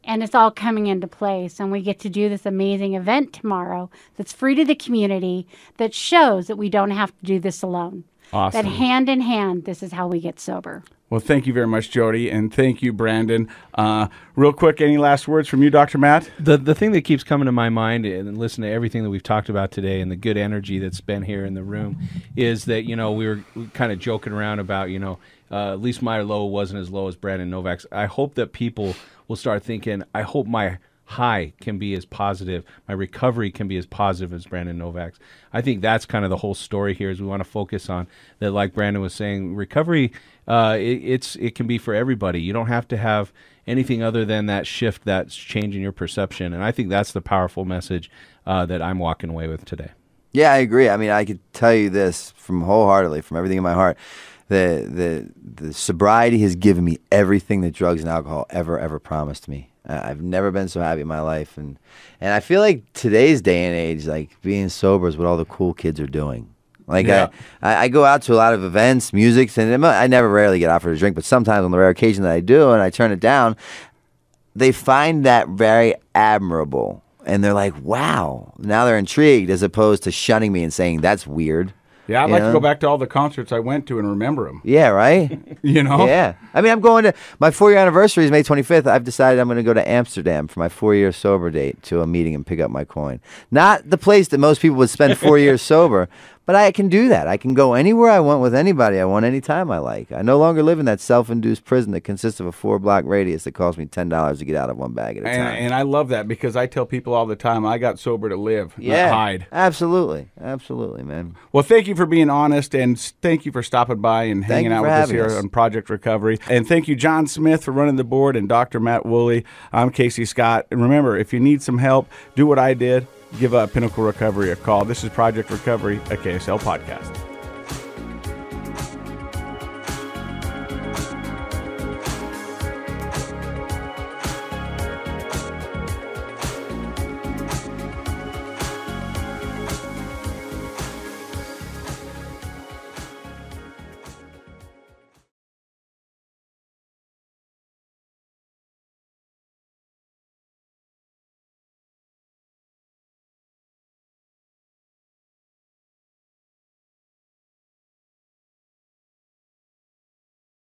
And it's all coming into place. And we get to do this amazing event tomorrow that's free to the community that shows that we don't have to do this alone. Awesome. That hand in hand, this is how we get sober. Well, thank you very much, Jody, and thank you, Brandon. Real quick, any last words from you, Dr. Matt? The thing that keeps coming to my mind, and listen to everything that we've talked about today and the good energy that's been here in the room, is that, you know, we were kind of joking around about, you know, at least my low wasn't as low as Brandon Novack's. I hope that people will start thinking, I hope my high can be as positive, my recovery can be as positive as Brandon Novack's. I think that's kind of the whole story here, is we want to focus on that. Like Brandon was saying, recovery, it can be for everybody. You don't have to have anything other than that shift that's changing your perception. And I think that's the powerful message that I'm walking away with today. Yeah, I agree. I mean, I could tell you this wholeheartedly, from everything in my heart. The sobriety has given me everything that drugs and alcohol ever promised me. I've never been so happy in my life, and I feel like today's day and age, like being sober is what all the cool kids are doing. Like I go out to a lot of events, music, and I never rarely get offered a drink, but sometimes on the rare occasion that I do, and I turn it down, they find that very admirable. And they're like, wow. Now they're intrigued, as opposed to shunning me and saying, that's weird. Yeah, I'd like to go back to all the concerts I went to and remember them. Yeah, right? You know? Yeah. I mean, I'm going to, my 4-year anniversary is May 25th. I've decided I'm going to go to Amsterdam for my 4-year sober date to a meeting and pick up my coin. Not the place that most people would spend 4 years sober, but I can do that. I can go anywhere I want with anybody I want anytime I like. I no longer live in that self-induced prison that consists of a 4-block radius that costs me $10 to get out of one bag at a time. And I love that, because I tell people all the time, I got sober to live, not hide. Absolutely. Absolutely, man. Well, thank you for being honest, and thank you for stopping by and hanging out with us here on Project Recovery. And thank you, John Smith, for running the board, and Dr. Matt Woolley. I'm Casey Scott. And remember, if you need some help, do what I did. Give Pinnacle Recovery a call. This is Project Recovery, a KSL podcast.